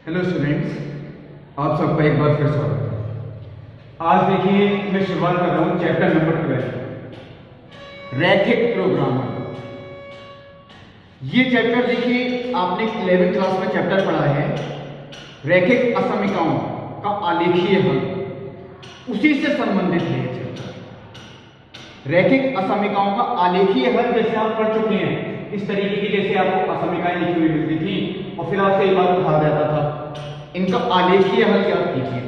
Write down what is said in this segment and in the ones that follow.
Hello students, आप सबका एक बार फिर स्वागत है। आज देखिए मैं शुरुआत कर रहा हूँ चैप्टर नंबर 12 रैखिक प्रोग्रामिंग। ये चैप्टर देखिए आपने 11वीं क्लास में चैप्टर पढ़ा है रैखिक असमीकरणों का आलेखीय हल, उसी से संबंधित है ये चैप्टर। रैखिक असमीकरणों का आलेखीय हल जैसे आप पढ़ चुके हैं, इस तरीके की जैसे आपको असमीकरण लिखी हुई मिलती थी और फिर आपसे एक बात कहा जाता था इनका आलेखीय हल याद कीजिए,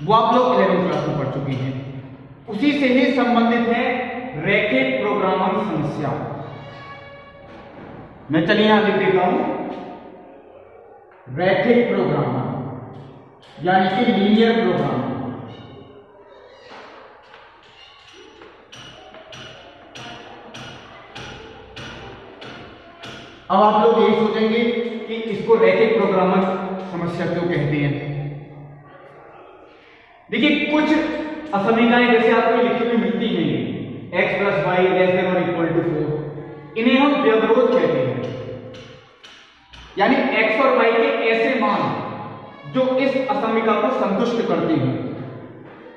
वो आप लोग 11वीं क्लास में पढ़ चुके हैं। उसी से ही संबंधित है रैखिक प्रोग्रामिंग समस्या। मैं चलिए यहां लिख देता हूं रैखिक प्रोग्रामिंग यानी कि लीनियर प्रोग्रामिंग। अब आप लोग यही सोचेंगे कि इसको रैखिक प्रोग्रामिंग समस्या क्यों कहते हैं। देखिए कुछ असमीकरणें जैसे आपको लिखी हुई मिलती हैं x + y ≤ 4, इन्हें हम व्यवरोध कहते हैं। यानी x और y के ऐसे मान जो इस असमीकरण को संतुष्ट करते हैं,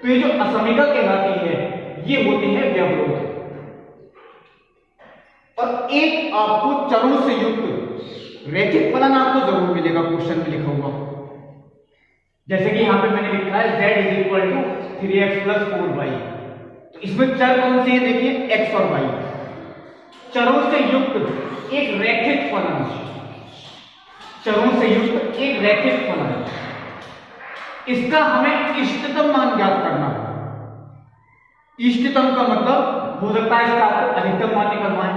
तो ये जो असमीकरण कहलाती है ये होती है व्यवरोध। और एक आपको चरों से युक्त रैखिक फलन आपको जरूर मिलेगा, क्वेश्चन में लिखा हुआ। जैसे कि यहां पे मैंने लिखा है z = 3x + 4y। तो इसमें चर कौन से हैं देखिए, x और y। चरों से युक्त एक रैखिक फलन, चरों से युक्त एक रैखिक फलन, इसका हमें इष्टतम मान ज्ञात करना है। इष्टतम का मतलब हो सकता है इसका आपको अधिकतम मान निकलना है,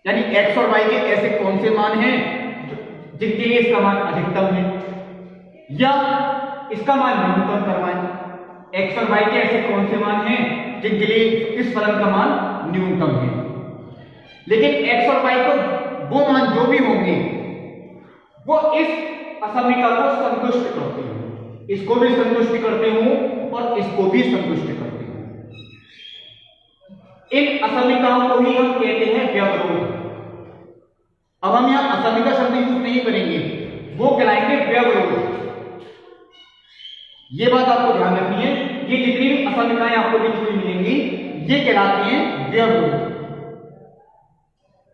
यानी x और y के ऐसे कौन से मान हैं जिनके लिए इसका मान अधिकतम है, या इसका मान न्यूनतम करवाएं। x और y के ऐसे कौन से मान हैं जिनके लिए इस फलन का मान न्यूनतम है। लेकिन x और y को वो मान जो भी होंगे वो इस असमीकरण को संतुष्ट करते हैं, इसको भी संतुष्ट करते हो और इसको भी संतुष्ट करते हो। इन असमीकरणों को ही हम कहते हैं व्यवरोध। अब हम यहां असमीकरण शब्द यूज नहीं करेंगे, वो कहलाएंगे व्यवरोध। ये बात आपको ध्यान रखनी है, ये जितनी भी असमीकरणें आपको लिखी हुई मिलेंगी ये कहलाती हैं व्यवरोध।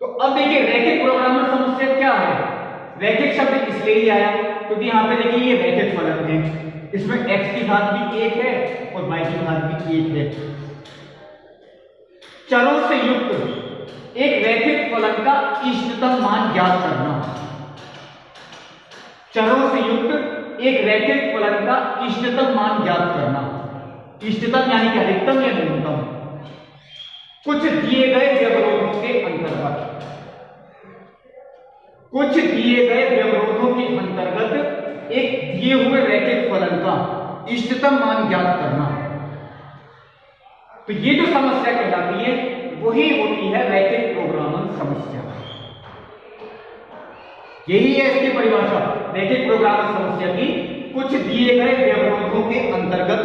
तो अब देखिए रैखिक प्रोग्रामिंग समस्या क्या है। रैखिक शब्द इसलिए ही आया क्योंकि यहां पे देखिए ये रैखिक फलन है, इसमें x की घात भी 1 है और y की घात भी 1 है। चरों से युक्त एक रैखिक फलन का इष्टतम मान ज्ञात करना। चरों से युक्त एक रैखिक फलन का इष्टतम मान ज्ञात करना। इष्टतम यानी कि अधिकतम या न्यूनतम, कुछ दिए गए व्यवरोधों के अंतर्गत, कुछ दिए गए व्यवरोधों के अंतर्गत एक दिए हुए रैखिक फलन का इष्टतम मान ज्ञात करना। तो ये जो समस्या कहलाती है वही होती है रैखिक प्रोग्रामिंग समस्या। यही है इसकी परिभाषा रैखिक प्रोग्रामिंग समस्या की, कुछ दिए गए व्यवरोधों के अंतर्गत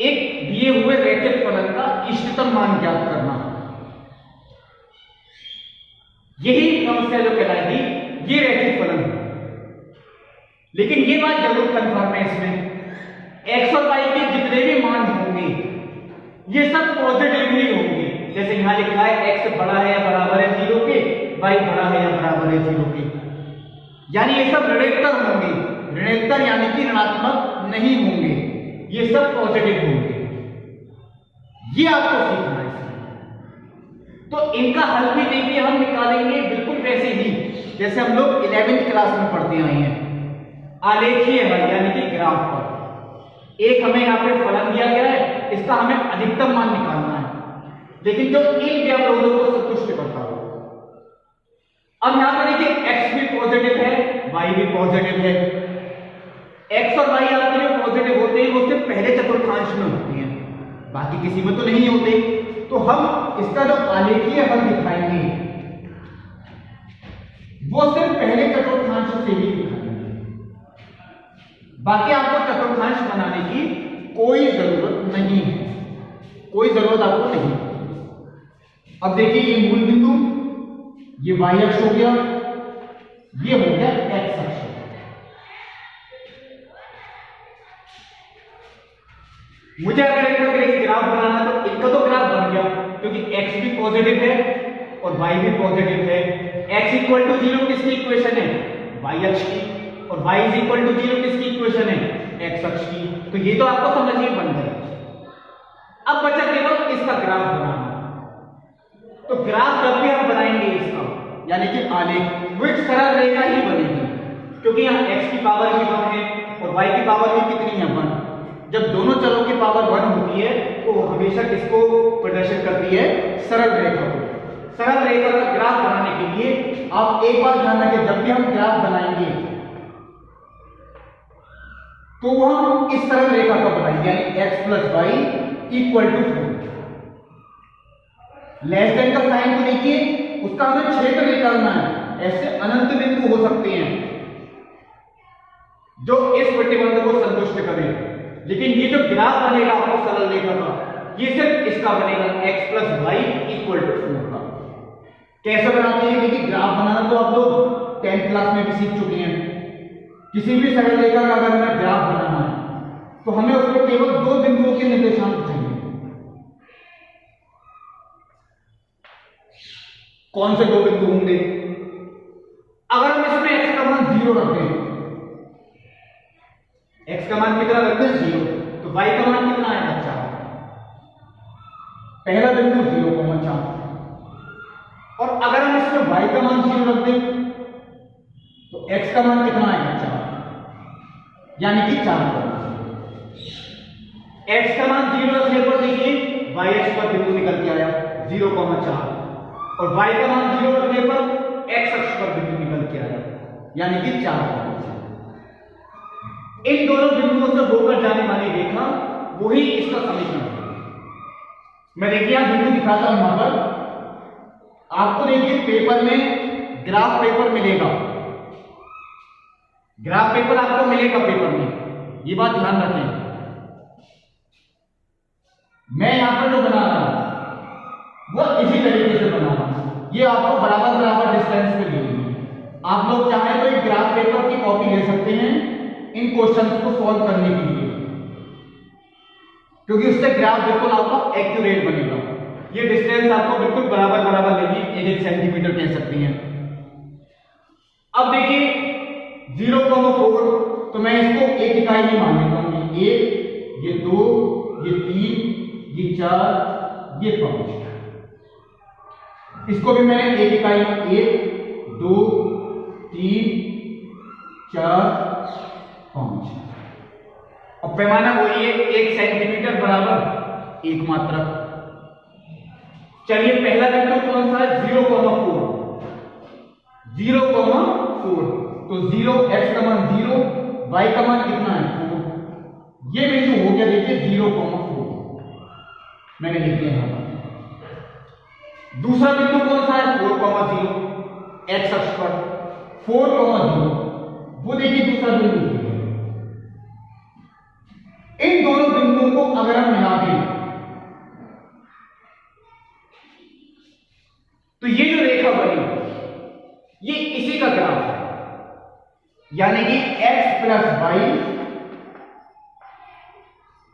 एक दिए हुए रैखिक फलन का इष्टतम मान ज्ञात करना। यही समस्या जो कहलाएगी ये रैखिक फलन है। लेकिन ये बात जरूर कंफर्म है, इसमें x और y के जितने भी मान होंगे ये सब पॉजिटिव ही होंगे। जैसे यहां लिखा है x बड़ा है या बराबर है 0 के, y बड़ा है या बराबर है 0 के, यानी ये सब ऋणोत्तर होंगे। ऋणोत्तर यानी कि ऋणात्मक नहीं होंगे, ये सब पॉजिटिव होंगे। ये आपको सीखना है इसमें। तो इनका हल भी देखिए हम निकालेंगे बिल्कुल वैसे ही जैसे हम लोग 11वीं क्लास में पढ़ते आए हैं, आलेखीय हल यानी कि ग्राफ पर। एक हमें यहाँ पे फलन दिया गया है, इसका हमें अधिकतम मान निकालना है, लेकिन जो इन व्यवरोधों को संतुष्ट करता हो। अब यहां पर देखिए x भी पॉजिटिव है, y भी पॉजिटिव है। x और y आपके जो पॉजिटिव होते हैं वो सिर्फ पहले चतुर्थांश में होते हैं, बाकी किसी में तो नहीं होते। तो हम इसका जो आलेखीय हल दिखाएंगे वो सिर्फ पहले चतुर्थांश से ही दिखाएंगे, बाकी आपको चतुर्थांश बनाने की कोई जरूरत नहीं है, कोई जरूरत आपको नहीं। अब देखिए ये मूल बिंदु, ये y अक्ष हो गया, ये हो गया एक्स अक्ष। मुझे अगर एक ग्राफ बनाना है तो इनका तो ग्राफ बन गया, क्योंकि x भी पॉजिटिव है और y भी पॉजिटिव है। x इक्वल टू 0 किसकी इक्वेशन है? y अक्ष की। और y इज इक्वल टू 0 किसकी इक्वेशन है? x अक्ष की। तो ये तो आपको समझ में बन गया। अब बचा केवल इसका ग्राफ बनाना। तो ग्राफ जब भी हम बनाएंगे इसका, यानी कि आलेख, वो एक सरल रेखा ही बनेगी, क्योंकि यहाँ x की पावर भी 1 है और y की पावर भी कितनी है? 1। जब दोनों चरों की पावर 1 होती है तो हमेशा किसको प्रदर्शित करती है? सरल रेखा को। सरल रेखा का ग्राफ बनाने के लिए आप एक बार ध्यान रखें, जब भी हम ग्राफ बनाएंगे तो हम इस सरल रेखा को बनाएंगे, यानी x plus y equal to 4। Less than का साइन को देखिए, उसका हमें क्षेत्र निकालना है। ऐसे अनंत बिंदु हो सकते हैं जो इस प्रतिबंध को संतुष्ट करें, लेकिन ये जो ग्राफ बनेगा आपको सरल रेखा का, ये सिर्फ इसका बनेगा x plus y equal to 4 का। कैसे बनाते हैं? क्योंकि ग्राफ बनाना तो आप लोग 10th क्लास में भी सीख चुके हैं। किसी भी सरल रेखा का अगर हमें ग्राफ बनाना है तो हमें उसमें केवल 2 बिंदुओं के निर्देशांक चाहिए। कौन से 2 बिंदु होंगे? अगर हम इसमें x का मान 0 रखते हैं, x का मान कितना रखते हैं? 0, तो y का मान कितना आएगा? 4। पहला बिंदु 0,4। और अगर हम इसमें y का मान 0 रख दें तो x का मान कितना आएगा? 4, यानी कि 4। x का मान 0 रखने पर देखिए y अक्ष पर बिंदु निकल के आया 0,4, और y का मान 0 रखने पर x अक्ष पर बिंदु निकल के आया, यानी कि 4। इन दोनों बिंदुओं से होकर जाने वाली रेखा वही इसका समीकरण है। मैं देखिए यहां बिंदु दिखाता हूं। यहां पर आपको देखिए पेपर में ग्राफ पेपर मिलेगा, ग्राफ पेपर आपको मिलेगा पेपर में, ये बात ध्यान रखें। मैं यहां पर जो बना रहा हूं वो इसी तरीके से बना रहा हूं। ये आपको बराबर बराबर डिस्टेंस पे मिलेगी। आप लोग चाहें तो एक ग्राफ पेपर की कॉपी ले सकते हैं इन क्वेश्चंस को सॉल्व करने के लिए, क्योंकि उससे ग्राफ बिल्कुल आपका एक्यूरेट बनेगा। ये डिस्टेंस आपको बिल्कुल बराबर बराबर लेगी, 1 सेंटीमीटर कह सकती हैं। अब देखिए 0,4, तो मैं इसको एक इकाई में मान लेता हूं। ये 1, ये 2, ये 3, ये 4, ये 5। इसको भी मैंने एक इकाई में 1, 2, 3, 4, 5। और पैमाना वही है 1 सेंटीमीटर बराबर 1 मात्रक। चलिए पहला बिंदु कौन सा है? 0,4। 0,4, तो 0, x का मान 0, y का मान कितना है? 4। ये बिंदु हो गया देखिए 0,4, मैंने लिख दिया यहां पर। दूसरा बिंदु कौन सा है? 4,0, x अक्ष पर 4,0, वो देखिए दूसरा बिंदु। इन दोनों बिंदुओं को अगर हम मिला दें तो ये जो रेखा बनी ये इसी का ग्राफ है, यानी कि x प्लस वाई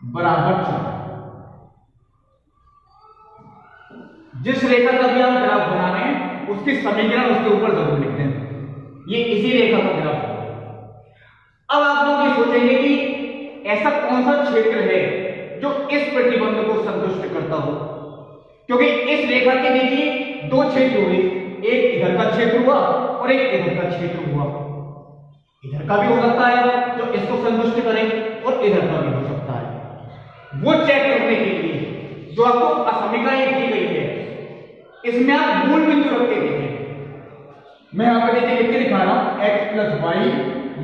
बराबर 4। जिस रेखा का भी हम ग्राफ बना रहे हैं उसकी समीकरण उसके ऊपर जरूर लिखते हैं। ये इसी रेखा का ग्राफ है। अब आप लोग ये सोचेंगे कि ऐसा कौन सा क्षेत्र है जो इस प्रतिबंध को संतुष्ट करता हो, क्योंकि इस रेखा के देखिए 2 क्षेत्र हुए, एक इधर का क्षेत्र हुआ और एक इधर का क्षेत्र हुआ। इधर का भी हो सकता है जो इसको संतुष्ट करे और इधर का भी हो सकता है। वो चेक करने के लिए जो आपको समीकरण दी गई है इसमें आप मूल बिंदु रख के देखें। मैं यहां पर देखिए लिख के दिखा रहा हूं x plus y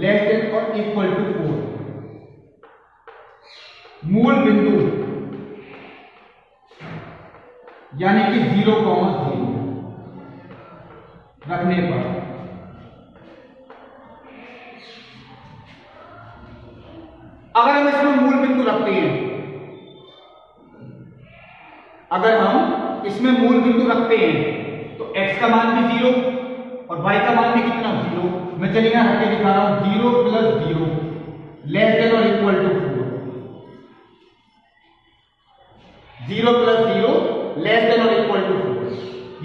less than और इक्वल टू 4। मूल बिंदु यानी कि 0,0 रखने पर अगर हम इसमें मूल बिंदु रखते हैं, अगर हम इसमें मूल बिंदु रखते हैं तो x का मान भी 0 और y का मान भी कितना 0, मैं चलिए यहां रख के दिखा रहा हूं, 0 + 0 लेस देन और इक्वल टू 4, 0 + 0 लेस देन और इक्वल टू 4,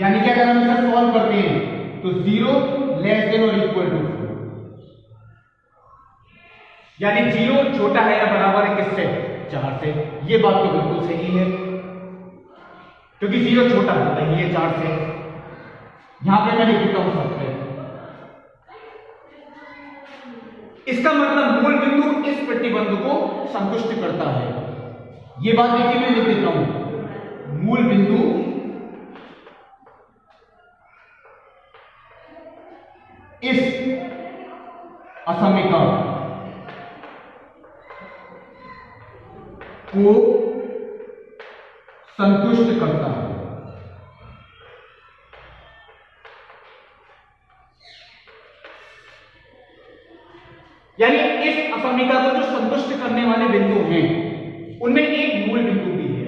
यानी कि अगर हम इसे सॉल्व करते हैं तो 0 लेस देन और इक्वल टू 4, यानी 0 छोटा है या बराबर है किससे, 4 से। ये बात तो बिल्कुल सही है, क्योंकि 0 छोटा होता ही है 4 से। यहां पे मैं लिख देता हूं सबसे, इसका मतलब मूल बिंदु इस प्रतिबंध को संतुष्ट करता है। ये बात देखिए मैं लिख देता हूं, मूल बिंदु इस असमीका को संतुष्ट करता है। यानी इस असमीका को जो संतुष्ट करने वाले बिंदु हैं उनमें एक मूल बिंदु भी है।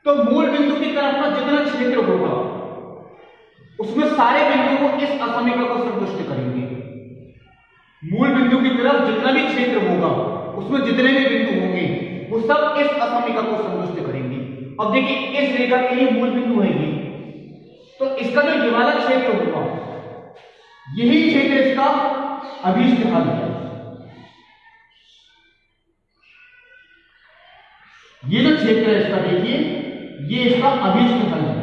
तो मूल बिंदु की तरफ का जितना क्षेत्र होगा उसमें सारे बिंदु को इस असमीका को संतुष्ट करेंगे। मूल बिंदु की तरफ जितना भी क्षेत्र होगा उसमें जितने भी बिंदु होंगे वो सब इस असमीका को संतुष्ट करेंगे। अब देखिए इस रेखा के लिए मूल बिंदु है ये, तो इसका जो ये वाला क्षेत्र होगा यही क्षेत्र इसका अभीष्ट हल है। ये जो क्षेत्र है इसका देखिए ये इसका अभीष्ट हल है।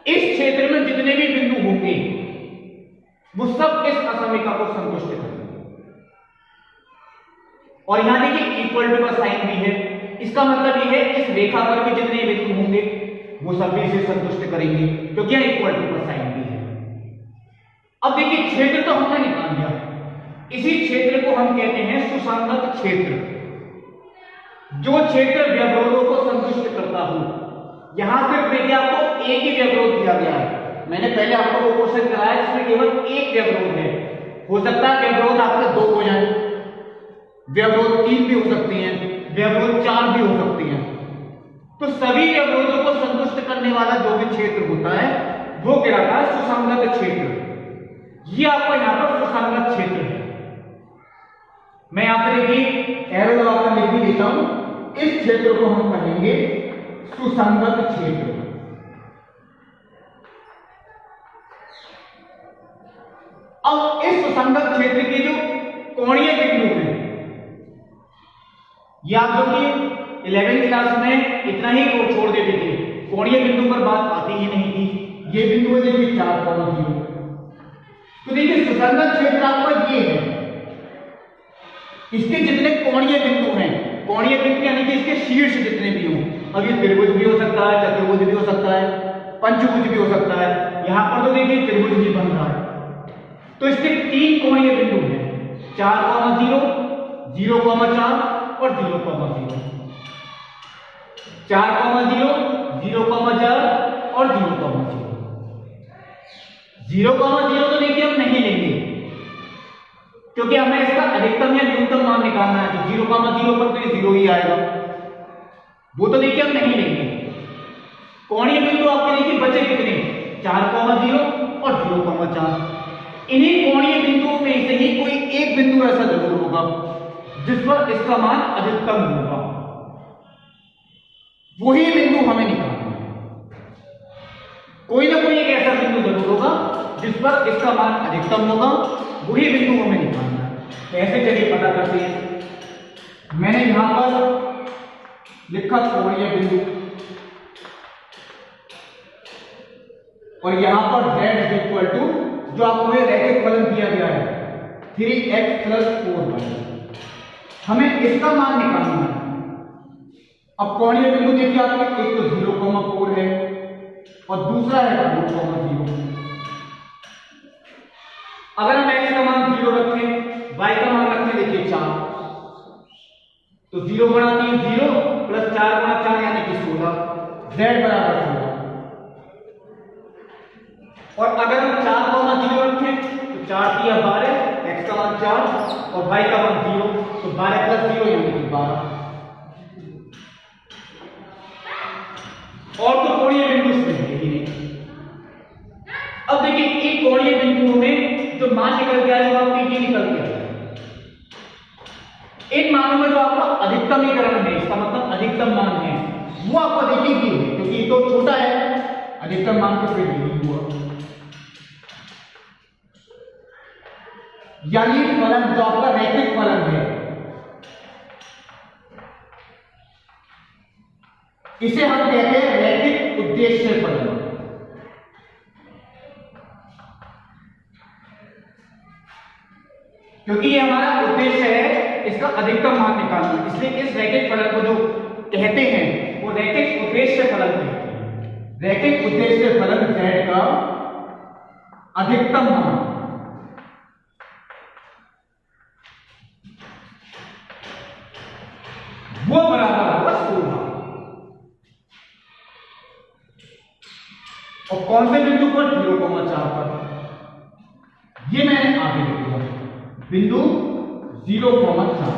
इस क्षेत्र में जितने भी बिंदु होंगे वो सब इस असमीका को संतुष्ट करेंगे। और यहां देखिए इक्वल टू का साइन भी है, इसका मतलब ये है इस रेखा पर भी जितने बिंदु होंगे वो सब भी इसे संतुष्ट करेंगे, क्योंकि यहां इक्वल टू का साइन भी है। अब देखिए क्षेत्र तो हमने निकाल लिया, इसी क्षेत्र को हम कहते हैं सुसंगत क्षेत्र। जो क्षेत्र व्यवरोधों को संतुष्ट करता हो। यहां सिर्फ देखिए आपको एक ही व्यवरोध दिया गया है। मैंने पहले आपको वो क्वेश्चन कराया जिसमें केवल एक व्यवरोध है। हो सकता है व्यवरोध आपके 2 हो जाए, व्यवरोध 3 भी हो सकते हैं, व्यवरोध 4 भी हो सकते हैं। तो सभी व्यवरोधों को संतुष्ट करने वाला जो भी क्षेत्र होता है वो कहलाता है सुसंगत क्षेत्र। ये आपको यहां पर सुसंगत क्षेत्र है। मैं यहां पर देखिए एरो लगाकर लिख भी देता हूं, इस क्षेत्र को हम कहेंगे सुसंगत क्षेत्र। अब इस सुसंगत क्षेत्र के जो कोणीय बिंदु हैं, ये आप जो कि 11वीं क्लास में इतना ही छोड़ देते थे, कोणीय बिंदु पर बात आती ही नहीं थी। ये बिंदु है देखिए 4,0। तो देखिए सुसंगत क्षेत्र आपका ये है, इसके जितने कोणीय बिंदु हैं, कोणीय बिंदु यानी कि इसके शीर्ष जितने भी हों, अब ये त्रिभुज भी हो सकता है, चतुर्भुज भी हो सकता है, पंचभुज भी हो सकता है। यहां पर तो देखिए त्रिभुज भी बन रहा है। तो इसके 3 कोणीय बिंदु हैं, 4,0, 0,4 और 0,0। 4,0, 0,4 और 0,0। 0,0 तो देखिए हम नहीं लेंगे, क्योंकि हमें इसका अधिकतम या न्यूनतम मान निकालना है। तो 0,0 पर तो ये 0 ही आएगा, वो तो देखिए हम नहीं लेंगे। कोणीय बिंदु आपके देखिए बचे कितने, 4,0 और 0,4। इन्हीं कोणीय बिंदुओं में से ही कोई एक बिंदु ऐसा जरूर होगा जिस पर इसका मान अधिकतम होगा, वही बिंदु हमें निकालना है। कोई ना कोई एक ऐसा बिंदु जरूर होगा जिस पर इसका मान अधिकतम होगा, वही बिंदु हमें निकालना है। कैसे चलिए पता करते हैं। मैंने यहां पर लिखा कोणीय बिंदु और यहां पर z इक्वल टू जो आपको ये रैखिक फलन दिया गया है 3x + 4y, हमें इसका मान निकालना है। अब कोणीय बिंदु देखिए आपका एक तो 0,4 है और दूसरा है 2,0। अगर हम x का मान 0 रखें, y का मान रखें देखिए 4, तो 0 गुणा 3 0 + 4 गुणा 4 यानी कि 16, z बराबर 16। और अगर हम 4,0 रखें तो 4 × 12, x का मान 4 और y का मान 0, तो 12 प्लस 0 यानी कि 12। और तो कोणीय बिंदु इसमें है ही नहीं। अब देखिए इन कोणीय बिंदुओं में जो मान निकल के आए वो आपके ये निकल के आए। इन मानों में जो आपका अधिकतमीकरण है, इसका मतलब अधिकतम मान है, वो आपको देखिए ये है, क्योंकि ये तो छोटा है, अधिकतम मान तो फिर नहीं हुआ। यानी फलन जो आपका रैखिक फलन है, इसे हम कहते हैं रैखिक उद्देश्य फलन। क्योंकि ये हमारा उद्देश्य है इसका अधिकतम मान निकालना, इसलिए इस रैखिक फलन को जो कहते हैं वो रैखिक उद्देश्य फलन कहते हैं। रैखिक उद्देश्य फलन z का अधिकतम मान वो बराबर होगा 16। और कौन से बिंदु पर 0,4 पर, ये मैंने आगे लिख दिया, बिंदु 0,4।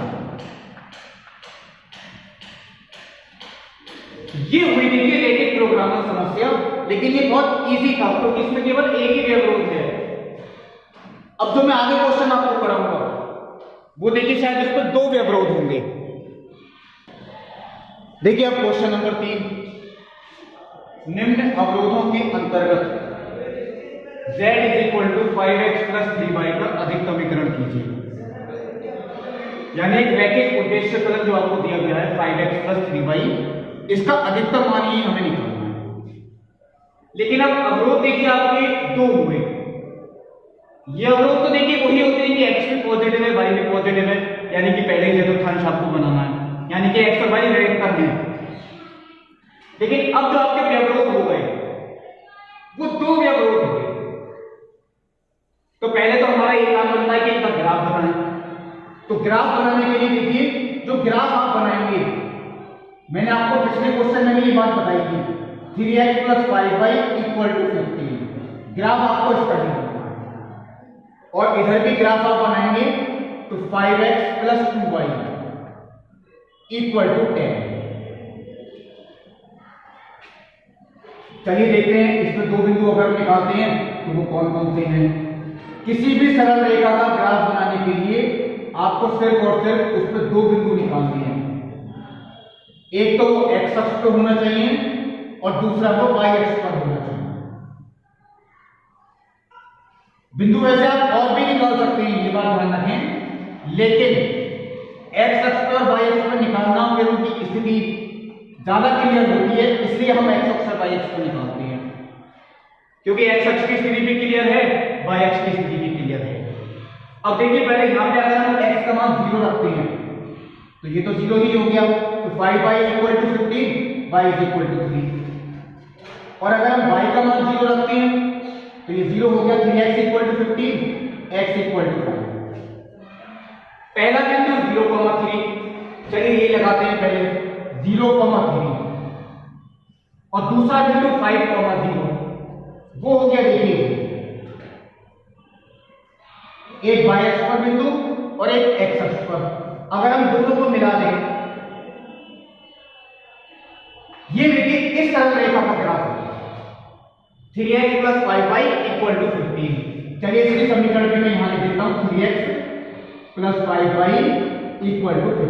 ये हुई देखिए रैखिक प्रोग्रामिंग समस्या, लेकिन ये बहुत इजी था क्योंकि इसमें केवल एक ही व्यवरोध है। अब जो मैं आगे क्वेश्चन आपको कराऊंगा वो देखिए शायद इस पर 2 व्यवरोध होंगे। देखिए अब क्वेश्चन नंबर 3, निम्न अवरोधों के अंतर्गत z = 5x + 3y का अधिकतमीकरण कीजिए। यानी एक रैखिक उद्देश्य फलन जो आपको दिया गया है 5x + 3y, इसका अधिकतम मान ही हमें निकालना है। लेकिन अब अवरोध देखिए आपके 2 हुए। ये अवरोध तो देखिए वही होते हैं कि x भी पॉजिटिव है, y भी पॉजिटिव है, यानी कि पहले ही चतुर्थांश आपको बनाना है, यानी कि x और y ऋणात्मक है। लेकिन अब जो आपके व्यवरोध हो गए वो 2 व्यवरोध हो गए। तो पहले तो हमारा ये काम बनता है कि इनका ग्राफ बनाएं। तो ग्राफ बनाने के लिए देखिए जो ग्राफ आप बनाएंगे, मैंने आपको पिछले क्वेश्चन में भी ये बात बताई थी, 3x + 5y = 15। ग्राफ आपको इस तरह बनाना है और इधर भी ग्राफ आप बनाएंगे तो 5x + 2y = 10। चलिए देखते हैं इसमें 2 बिंदु अगर निकालते हैं तो वो कौन कौन से हैं। किसी भी सरल रेखा का ग्राफ बनाने के लिए आपको सिर्फ और सिर्फ उस पर 2 बिंदु निकालने हैं। एक तो x अक्ष पर होना चाहिए और दूसरा वो y अक्ष पर होना चाहिए। बिंदु वैसे आप और भी निकाल सकते हैं, ये बात ध्यान रखें, लेकिन x अक्ष पर y अक्ष पर निकालना फिर उनकी स्थिति ज्यादा क्लियर होती है, इसलिए हम x अक्ष और y अक्ष पर निकालते हैं, क्योंकि x अक्ष की स्थिति भी क्लियर है, y अक्ष की स्थिति भी क्लियर है। अब देखिए पहले यहां पे अगर हम x का मान 0 रखते हैं तो ये तो 0 ही हो गया, तो 5y = 15, y = 3। और अगर हम y का मान 0 रखते हैं तो ये 0 हो गया, 3x = 15, x = 5। पहला बिंदु 0,3, चलिए ये लगाते हैं पहले 0,3, और दूसरा बिंदु 5,0, वो हो गया देखिए एक y अक्ष पर बिंदु और एक x अक्ष पर। अगर हम दोनों को मिला दें, ये देखिए इस सरल रेखा का ग्राफ है, 3x + 5y = 15। चलिए इसके समीकरण भी मैं यहां लिख देता हूं, 3x + 5y = 15।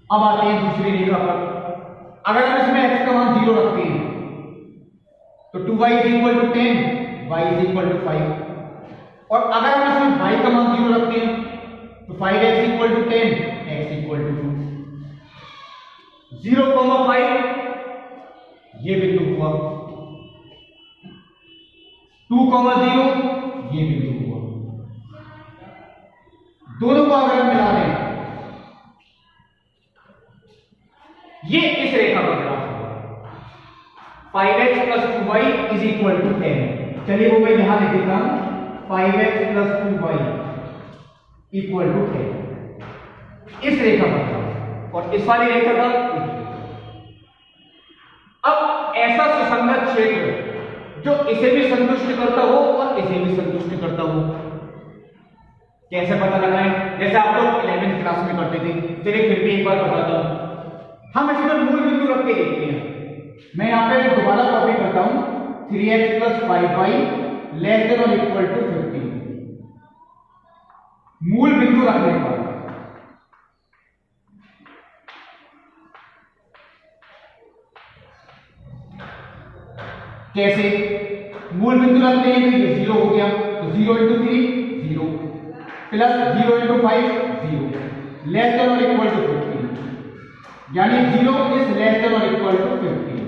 अब आते हैं दूसरी रेखा पर। अगर हम इसमें x का मान 0 रखते हैं तो 2y = 10, y = 5। और अगर हम इसमें y का मान 0 रखते हैं तो 5x = 10, x = 2। 0,5 ये बिंदु हुआ, 2,0 ये बिंदु हुआ। दोनों को अगर हम मिला दें, ये इस रेखा का ग्राफ है, 5x + 2y = 10। चलिए वो मैं यहां लिख देता हूं, 5x + 2y = 10। इस रेखा का ग्राफ और इस वाली रेखा का। अब ऐसा सुसंगत क्षेत्र जो इसे भी संतुष्ट करता हो और इसे भी संतुष्ट करता हो, कैसे पता लगाएं? जैसे आप लोग 11th क्लास में करते थे, चलिए फिर भी एक बार बताता हूं। हम इसमें मूल बिंदु रख के देखते हैं। मैं यहां पे दोबारा कॉपी करता हूं, 3x + 5y लेस देन और इक्वल टू 15। मूल बिंदु रखने पर कैसे मूल बिंदु रखते हैं? तो ये 0 हो गया, तो 0 × 3 0 प्लस 0 × 5 0 लेस देन और इक्वल टू 15, यानी 0 इज लेस देन और इक्वल टू 15।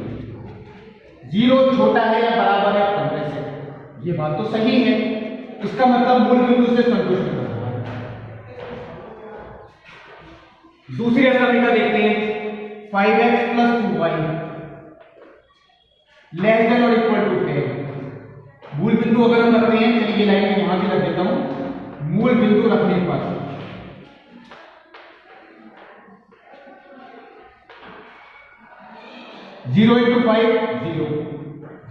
0 छोटा है या बराबर है 15 से। ये बात तो सही है, इसका मतलब मूल बिंदु से संतुष्ट कर रहा है। दूसरी समीकरण देखते हैं, 5x + 2y लेस देन और इक्वल टू 10। मूल बिंदु अगर हम रखते हैं, चलिए ये लाइन में यहां भी रख देता हूं। मूल बिंदु रखने पर 0 × 5 0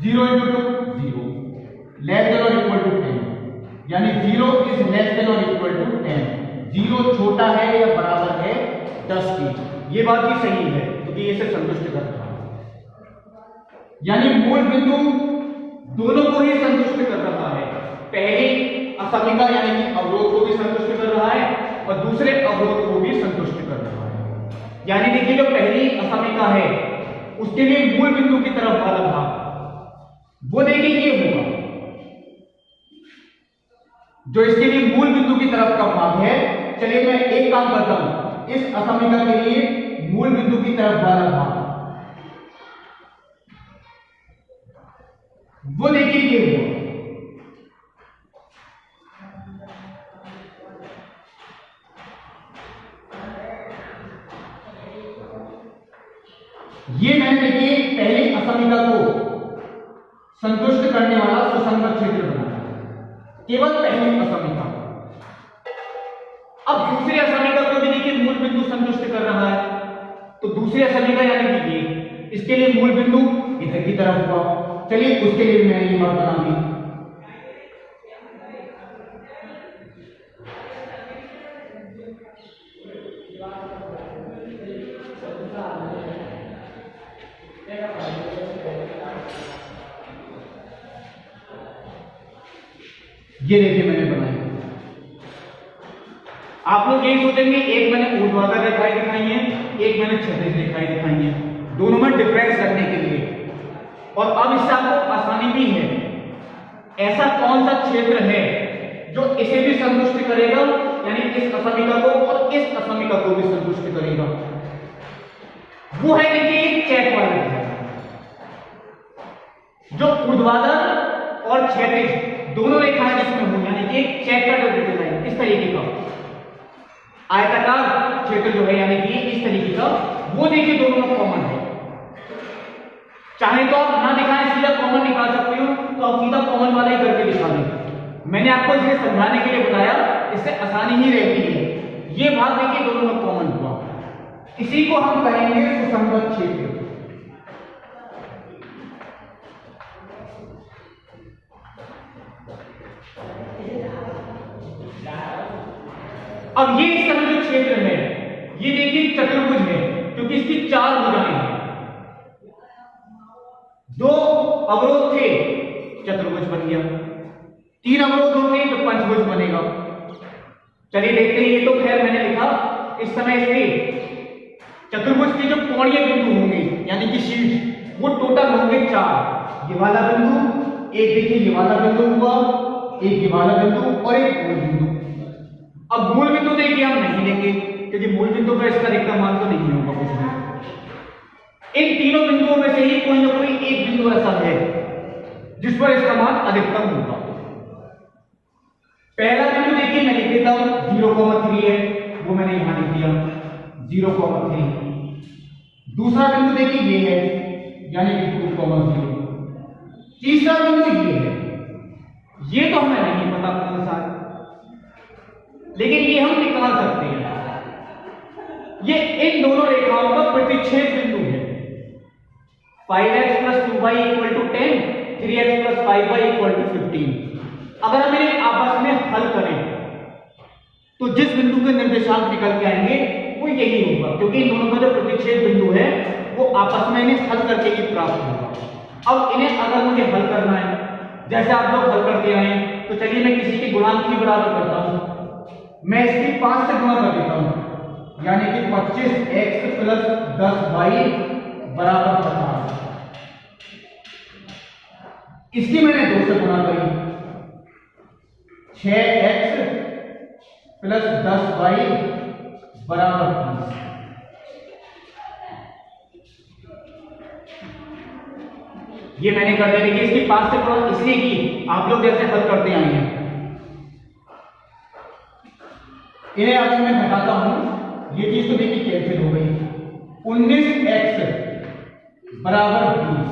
0 × 2 0 लेस देन और इक्वल टू 10, यानी 0 इज लेस देन और इक्वल टू 10। 0 छोटा है या बराबर है 10 की। ये बात भी सही है क्योंकि ये से संतुष्ट करता है, यानी मूल बिंदु दोनों को ही संतुष्ट कर रहा है। पहली असमिका यानी कि अवरोध को भी संतुष्ट कर रहा है और दूसरे अवरोध को भी संतुष्ट कर रहा है। यानी देखिए जो पहली असमिका है उसके लिए मूल बिंदु की तरफ वाला भाग वो देखिए ये होगा, जो इसके लिए मूल बिंदु की तरफ का भाग है। चलिए मैं एक काम करता हूं, इस असमिका के लिए मूल बिंदु की तरफ वाला भाग वो देखिए ये हुआ। ये मैंने देखिए पहली असमिका को संतुष्ट करने वाला सुसंगत क्षेत्र बनाया, केवल पहली असमिका। अब दूसरी असमिका को भी देखिए मूल बिंदु संतुष्ट कर रहा है, तो दूसरी असमिका यानी कि ये, इसके लिए मूल बिंदु इधर की तरफ हुआ। चलिए उसके लिए मैंने ये बात बना दी। ये देखिए मैंने बनाई। आप लोग यही सोचेंगे एक मैंने ऊर्ध्वाधर रेखाएं दिखाई है, एक मैंने क्षैतिज रेखाएं दिखाई है, दोनों में डिफरेंस करने के लिए। और अब इससे आपको आसानी भी है, ऐसा कौन सा क्षेत्र है जो इसे भी संतुष्ट करेगा, यानी इस असमिका को और इस असमिका को भी संतुष्ट करेगा। वो है देखिए एक चेक वाला रेखा, जो ऊर्ध्वाधर और क्षैतिज दोनों रेखाएं जिसमें हो, यानी कि एक चेक डिजाइन इस तरीके का आयताकार क्षेत्र जो है, यानी कि इस तरीके का, वो देखिए दोनों में कॉमन है। चाहे तो आप ना दिखाएं, सीधा कॉमन निकाल सकते हो, तो आप सीधा कॉमन वाला ही करके दिखा दें। मैंने आपको इसे समझाने के लिए बताया, इससे आसानी ही रहती है। ये भाग देखिए दोनों में कॉमन हुआ, इसी को हम कहेंगे सुसंगत क्षेत्र। अब ये इस तरह जो क्षेत्र है, ये देखिए चतुर्भुज है क्योंकि इसकी 4 भुजाएं हैं। 2 अवरोध थे, चतुर्भुज बन गया। 3 अवरोध होंगे तो पंचभुज बनेगा। चलिए देखते हैं। ये तो खैर मैंने लिखा, इस समय इसके चतुर्भुज के जो कोणीय बिंदु होंगे यानी कि शीर्ष, वो टोटल होंगे 4। ये वाला बिंदु, एक देखिए ये वाला बिंदु हुआ, एक ये वाला बिंदु और एक मूल बिंदु। अब मूल बिंदु देखिए हम नहीं लेंगे क्योंकि मूल बिंदु का इसका अधिकतम मान तो नहीं होगा कुछ भी। इन तीनों बिंदुओं में से ही कोई ना कोई एक बिंदु ऐसा है जिस पर इसका मान अधिकतम होगा। पहला बिंदु देखिए मैं लिख देता हूं 0,3 है, वो मैंने यहां लिख दिया 0,3। दूसरा बिंदु देखिए ये है यानी कि 2,0। तीसरा बिंदु ये है, ये तो हमें नहीं पता कौन सा है, लेकिन ये हम निकाल सकते हैं। ये इन दोनों रेखाओं का प्रतिच्छेद बिंदु है। 5x + 2y = 10, 3x + 5y = 15। अगर हम इन्हें आपस में हल करें तो जिस बिंदु के निर्देशांक निकल के आएंगे वो यही होगा, क्योंकि इन दोनों का जो प्रतिच्छेद बिंदु है वो आपस में इन्हें हल करके ही प्राप्त होगा। अब इन्हें अगर मुझे हल करना है, जैसे आप लोग हल करते आए, तो चलिए मैं किसी के गुणांक की बराबर करता हूं। मैं इसकी 5 से गुणा कर देता हूं, यानी कि 25x प्लस 10y बराबर 50। इसकी मैंने 2 से गुणा करी, 6x प्लस 10y बराबर 30। ये मैंने कर दिया। देखिए इसकी 5 से गुणा इसलिए की आप लोग जैसे हल करते आए हैं। इन्हें अगर मैं घटाता हूं, ये चीज तो देखिए कैंसिल हो गई। 19x बराबर 20,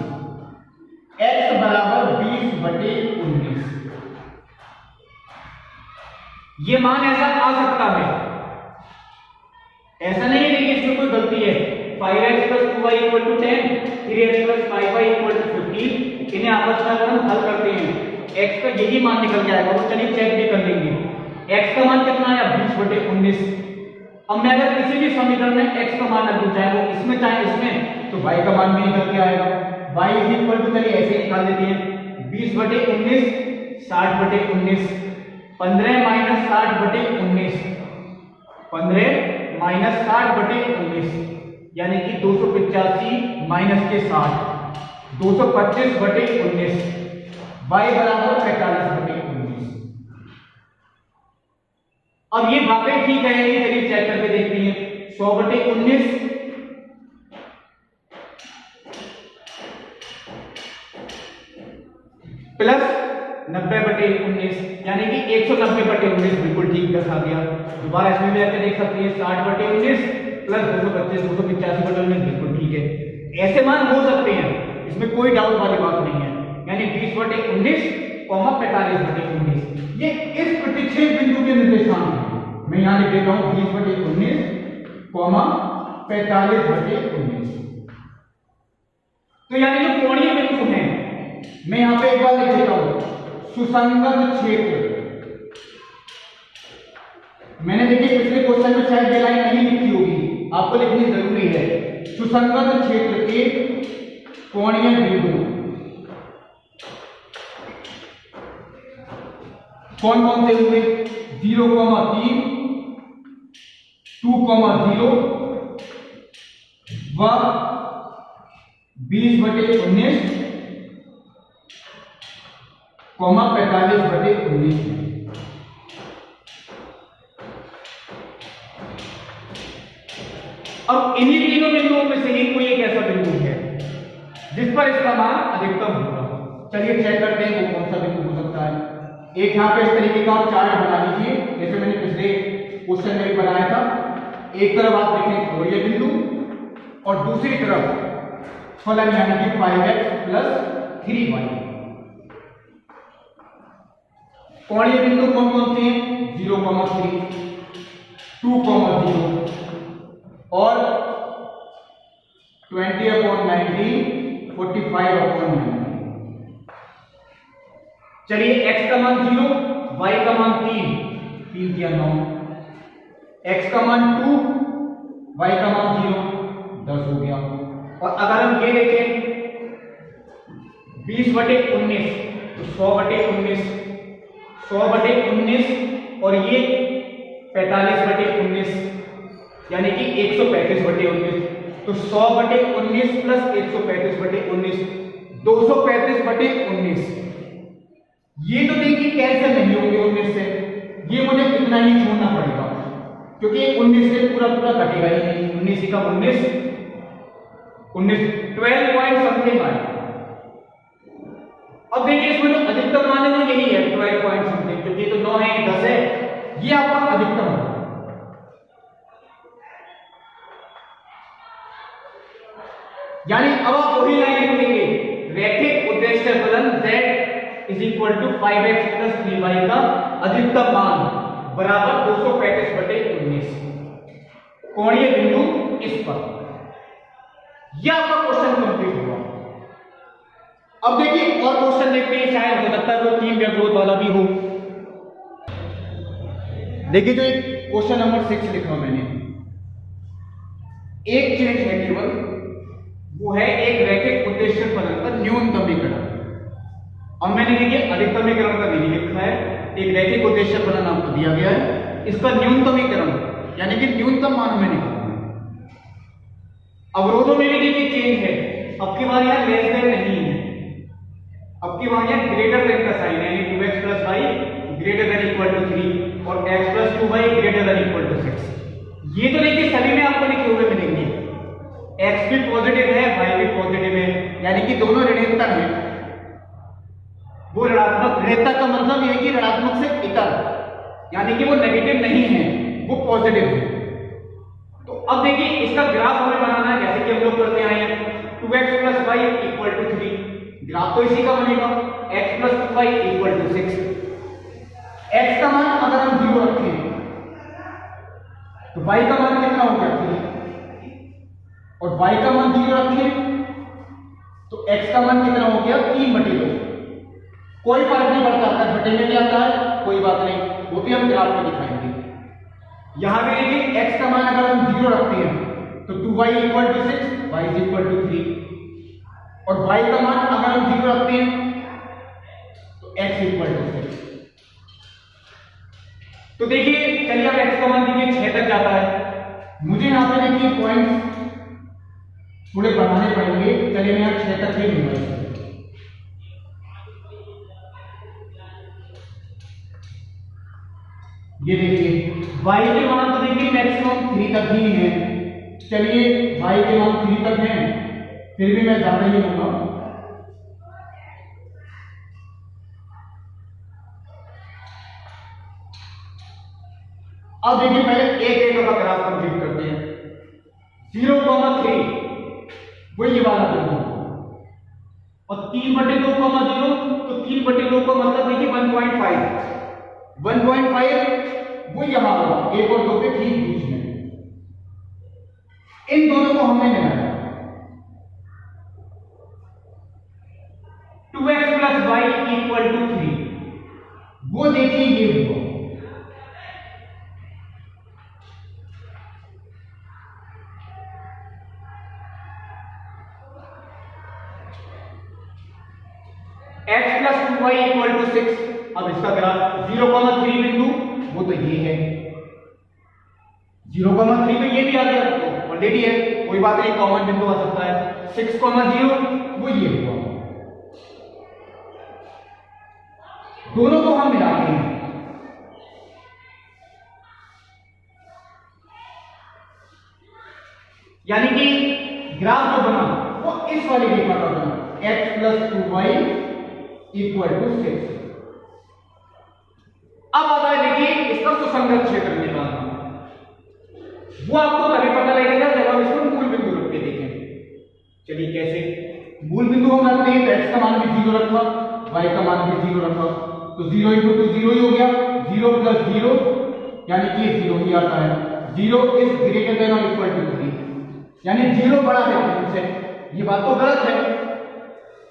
x बराबर 20/19। ये मान ऐसा आ सकता है, ऐसा नहीं है कि इसमें कोई गलती है। 5x plus 2y equal to 10, 3x plus 5y equal to 15। इन्हें आपस में अगर हम हल करते हैं, x का यही मान निकल के आएगा। तो चलिए चेक भी कर लेंगे। x का मान कितना आया? 20/19। अब मैं अगर किसी भी समीकरण में x का मान रख दूं, चाहे वो इसमें चाहे इसमें, तो y का मान भी निकल के आएगा। y इज इक्वल टू, चलिए ऐसे निकाल देते हैं, 20/19 60/19, 15 माइनस 60/19, 15 माइनस 60/19, यानी कि 285 माइनस के 60, 225/19, y बराबर 45/19। अब ये बातें ठीक है, चलिए चेक करके देखते हैं। 100/19 प्लस 90/19, यानी कि 190/19 बिल्कुल ठीक दस आ गया। दोबारा इसमें भी आके देख सकते हैं, 60/19 प्लस 225 285/19 बिल्कुल ठीक है। ऐसे मान हो सकते हैं, इसमें कोई डाउट वाली बात नहीं है। यानी 20/19 45/19 ये इस प्रतिच्छेद बिंदु के निर्देशांक हैं। मैं यहां लिख देता हूं 20/19 45/19। तो यानी जो कोणीय बिंदु हैं, मैं यहां पे एक बार लिख देता हूं, सुसंगत क्षेत्र। मैंने देखिए पिछले क्वेश्चन में शायद ये लाइन नहीं लिखी होगी, आपको लिखनी जरूरी है। सुसंगत क्षेत्र के कोणीय बिंदु कौन कौन से हुए? 0,3, 2,0 व 20/19 45/19। अब इन्हीं तीनों बिंदुओं में से ही कोई एक ऐसा बिंदु है जिस पर इसका मान अधिकतम होगा। चलिए चेक करते हैं वो कौन सा बिंदु हो सकता है। एक यहां पे इस तरीके का आप चार्ट बना लीजिए, जैसे मैंने पिछले क्वेश्चन में भी बनाया था। एक तरफ आप देखें कोणीय बिंदु और दूसरी तरफ फलन, यानी कि 5x प्लस 3y। कोणीय बिंदु कौन कौन से हैं? 0,3, 2,0 और 20/19, 45/19। चलिए x का मान 0, y का मान 3, 3 किया 9, x का मान 2, y का मान 0, 10 हो गया। और अगर हम ये देखें 20/19 तो 100/19, 100/19 और ये 45/19, यानी कि 135/19। तो 100/19 प्लस 135/19 235/19। ये तो देखिए कैंसिल नहीं होंगे 19 से, ये मुझे इतना ही छोड़ना पड़ेगा, क्योंकि 19 से पूरा पूरा घटेगा ही नहीं। 19 का 19 12 पॉइंट समथिंग आएगा। अब देखिए इसमें जो अधिकतम मान है यही है 12 पॉइंट समथिंग, क्योंकि तो 9 है 10 है, ये आपका अधिकतम है। यानी अब आप वही लाइन लिखेंगे, रैखिक उद्देश्य फलन z is equal to 5x plus 3y का अधिकतम मान बराबर 235/19। कोणीय बिंदु इस पर। यह आपका क्वेश्चन कंप्लीट हुआ। अब देखिए और क्वेश्चन देखते हैं, शायद हो सकता है वो 3 व्यवरोध वाला भी हो। देखिए जो एक क्वेश्चन नंबर 6 लिखा मैंने, एक चेंज है केवल, वो है एक रैखिक उद्देश्य फलन का न्यूनतमीकरण। अब मैंने देखिए अधिकतमीकरण का नहीं लिखा है, एक रैखिक उद्देश्य फलन आपको दिया गया है, इसका न्यूनतमीकरण यानी कि न्यूनतम मान हमें निकालना है। अवरोधों में भी देखिए चेंज है, अब की बार यहां लेस देन नहीं है, अब की बार यहां ग्रेटर देन का साइन है, यानी 2x + y greater than equal to 3 और x + 2y greater than equal to 6। ये तो देखिए सभी में आपको लिखे हुए मिलेंगे, x भी पॉजिटिव है, y भी पॉजिटिव है, यानी कि दोनों ऋणात्मक हैं। वो ऋणात्मक, ऋणात्मक का मतलब ये है कि ऋणात्मक से इतर, यानी कि वो नेगेटिव नहीं है, वो पॉजिटिव है। तो अब देखिए इसका ग्राफ हमें बनाना है, जैसे कि हम लोग करते आए हैं, 2x + y = 3, ग्राफ तो इसी का बनेगा, x + 2y = 6। x का मान अगर हम 0 रखें तो y का मान कितना हो गया 3, और y का मान 0 रखें तो x का मान कितना हो गया 3/2। कोई फर्क नहीं पड़ता, अगर बटे में भी आता है कोई बात नहीं, वो भी हम ग्राफ में दिखाएंगे। यहां पे देखिए x का मान अगर हम 0 रखते हैं तो 2y = 6, y = 3, और y का मान अगर हम 0 रखते हैं तो x = 6। तो देखिए चलिए अब x का मान देखिए 6 तक जाता है, मुझे यहां पे देखिए पॉइंट थोड़े बढ़ाने पड़ेंगे, चलिए मैं यहां 6 तक ही लूंगा। ये देखिए y के मान तो देखिए मैक्सिमम 3 तक ही है, चलिए y के मान 3 तक हैं, फिर भी मैं ज्यादा ही लूंगा। अब देखिए पहले एक का ग्राफ कंप्लीट करते हैं। 0,3 वो ये वाला बिंदु, और 3/2, 0 तो 3/2 का मतलब देखिए 1.5 वो यहां होगा, 1 और 2 के ठीक बीच में। इन दोनों को हमने मिलाया, 2x + y = 3, वो देखिए ये हुआ। x + 2y = 6। अब इसका ग्राफ 0,3 बिंदु वो तो ये है, 0,3 तो ये भी आ गया, तो ऑलरेडी है, कोई बात नहीं, कॉमन बिंदु आ सकता है। 6,0 वो ये हुआ, दोनों को हम मिलाते हैं। यानी कि ग्राफ जो बना वो इस वाली रेखा का बना, x + 2y = 6। अब आता है देखिए इसका सुसंगत क्षेत्र निकालना, वो आपको तभी पता लगेगा जब हम इसको मूल बिंदु रख के देखें। चलिए कैसे मूल बिंदु हम रखते हैं, x का मान भी 0 रखा, y का मान भी 0 रखा, तो 0 × 2 0 ही हो गया, 0 + 0 यानी कि 0 ही आता है। 0 > 3, यानी 0 बड़ा है 3 से, ये बात तो गलत है,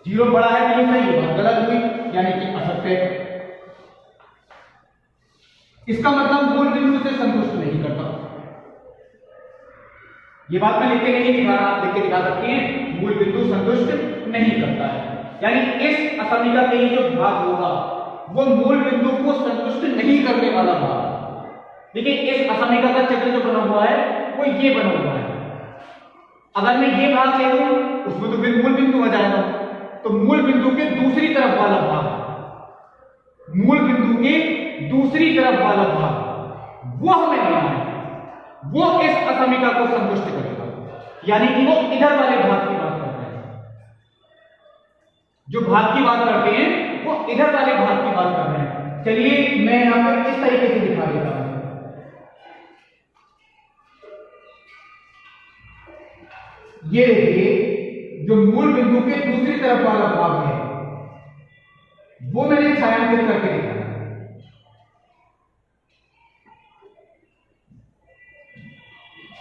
0 बड़ा है 3 से, ये बात गलत हुई, यानी कि असत्य। इसका मतलब मूल बिंदु से संतुष्ट नहीं करता। ये बात मैं लिख के नहीं दिखा रहा, आप लिख के दिखा सकते हैं, मूल बिंदु संतुष्ट नहीं करता है, यानी इस असमीका के ये जो भाग होगा वो मूल बिंदु को संतुष्ट नहीं करने वाला भाग। देखिए इस असमीका का चित्र जो बना हुआ है वो ये बना हुआ है, अगर मैं ये भाग ले लूं उसमें तो फिर मूल बिंदु आ जाएगा, तो मूल बिंदु के दूसरी तरफ वाला भाग, मूल बिंदु के दूसरी तरफ वाला भाग वो हमें लेना है, वो इस असमीका को संतुष्ट करेगा, यानी कि वो इधर वाले भाग की बात करते हैं, जो भाग की बात करते हैं वो इधर वाले भाग की बात कर रहे हैं। चलिए मैं यहां पर इस तरीके से दिखा देता हूं, ये देखिए जो मूल बिंदु के दूसरी तरफ वाला भाग है वो मैंने छायांकित करके दिखाया।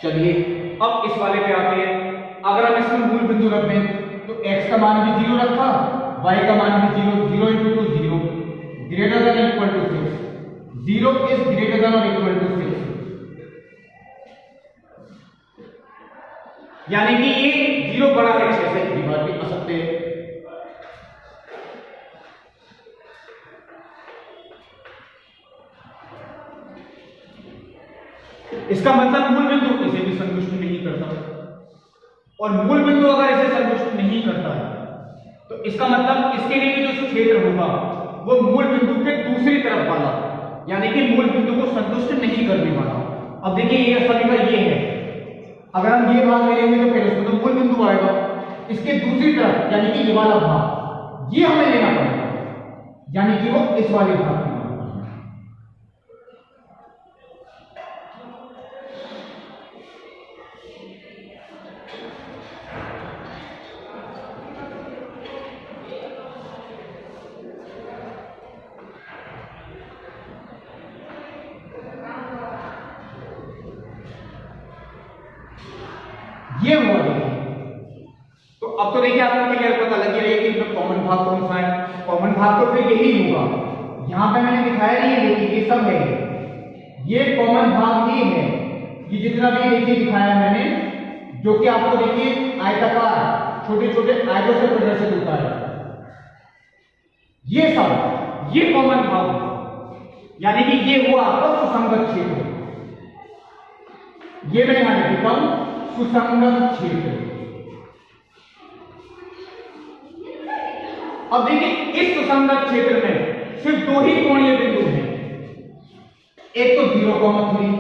चलिए अब इस वाले पे आते हैं, अगर हम इसमें मूल बिंदु रख दें तो x का मान भी 0 रखा, y का मान भी 0, 0 × 2 0 > 6, 0 > 6, यानी कि ये 0 बड़ा है 6 से, ये बात भी आ सकते हैं। इसका मतलब मूल बिंदु इसे भी संतुष्ट नहीं करता, और मूल बिंदु अगर इसे संतुष्ट नहीं करता है तो इसका मतलब इसके लिए भी जो क्षेत्र होगा वो मूल बिंदु के दूसरी तरफ वाला, यानी कि मूल बिंदु को संतुष्ट नहीं करने वाला। अब देखिए ये समीकरण ये है, अगर हम ये भाग ले लेंगे तो फिर उसमें तो मूल बिंदु आएगा, इसके दूसरी तरफ यानी कि ये वाला भाग ये हमें लेना पड़ेगा, यानी कि वो इस वाले भाग में। ये हुआ देखिए, तो अब तो देखिए आपको क्लियर पता लग गया कि इसमें कॉमन भाग कौन सा है। कॉमन भाग तो फिर यही होगा, यहां पे मैंने दिखाया नहीं है, देखिए ये सब है, ये कॉमन भाग ही है, ये जितना भी देखिए दिखाया मैंने, जो कि आपको देखिए आयताकार छोटे छोटे आयतों से प्रदर्शित होता है, ये सब ये कॉमन भाग, यानी कि ये हुआ आपका सुसंगत क्षेत्र, ये मैं यहां लिखता हूं सुसंगत क्षेत्र। अब देखिए इस सुसंगत क्षेत्र में सिर्फ 2 ही कोणीय बिंदु हैं, एक तो 0,3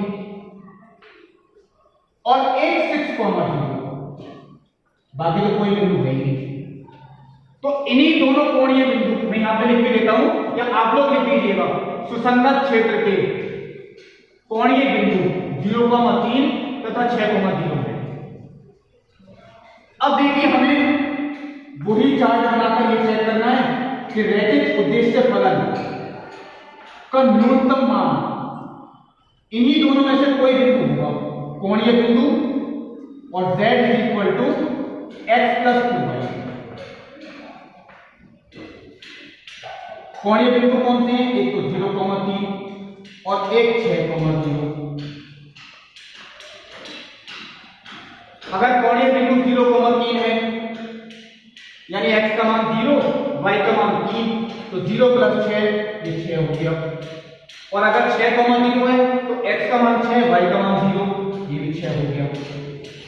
और एक 6,0, बाकी तो कोई बिंदु है ही नहीं। तो इन्हीं दोनों कोणीय बिंदु मैं यहां पे लिख के देता हूं, या आप लोग लिख दीजिएगा, सुसंगत क्षेत्र के कोणीय बिंदु 0,3 तथा 6,0 है। अब देखिए हमें वही चार्ट बनाकर ये चेक करना है कि रैखिक उद्देश्य फलन का न्यूनतम मान इन्हीं दोनों में से कोई बिंदु होगा, कोणीय बिंदु और z x + 2y। कोणीय बिंदु कौन से हैं? एक तो 0,3 और एक 6,0। अगर कोणीय बिंदु 0,3 है यानी x का मान 0 y का मान 3, तो 0 + 6 ये 6 हो गया, और अगर 6,0 है तो x का मान 6 y का मान 0 ये भी 6 हो गया।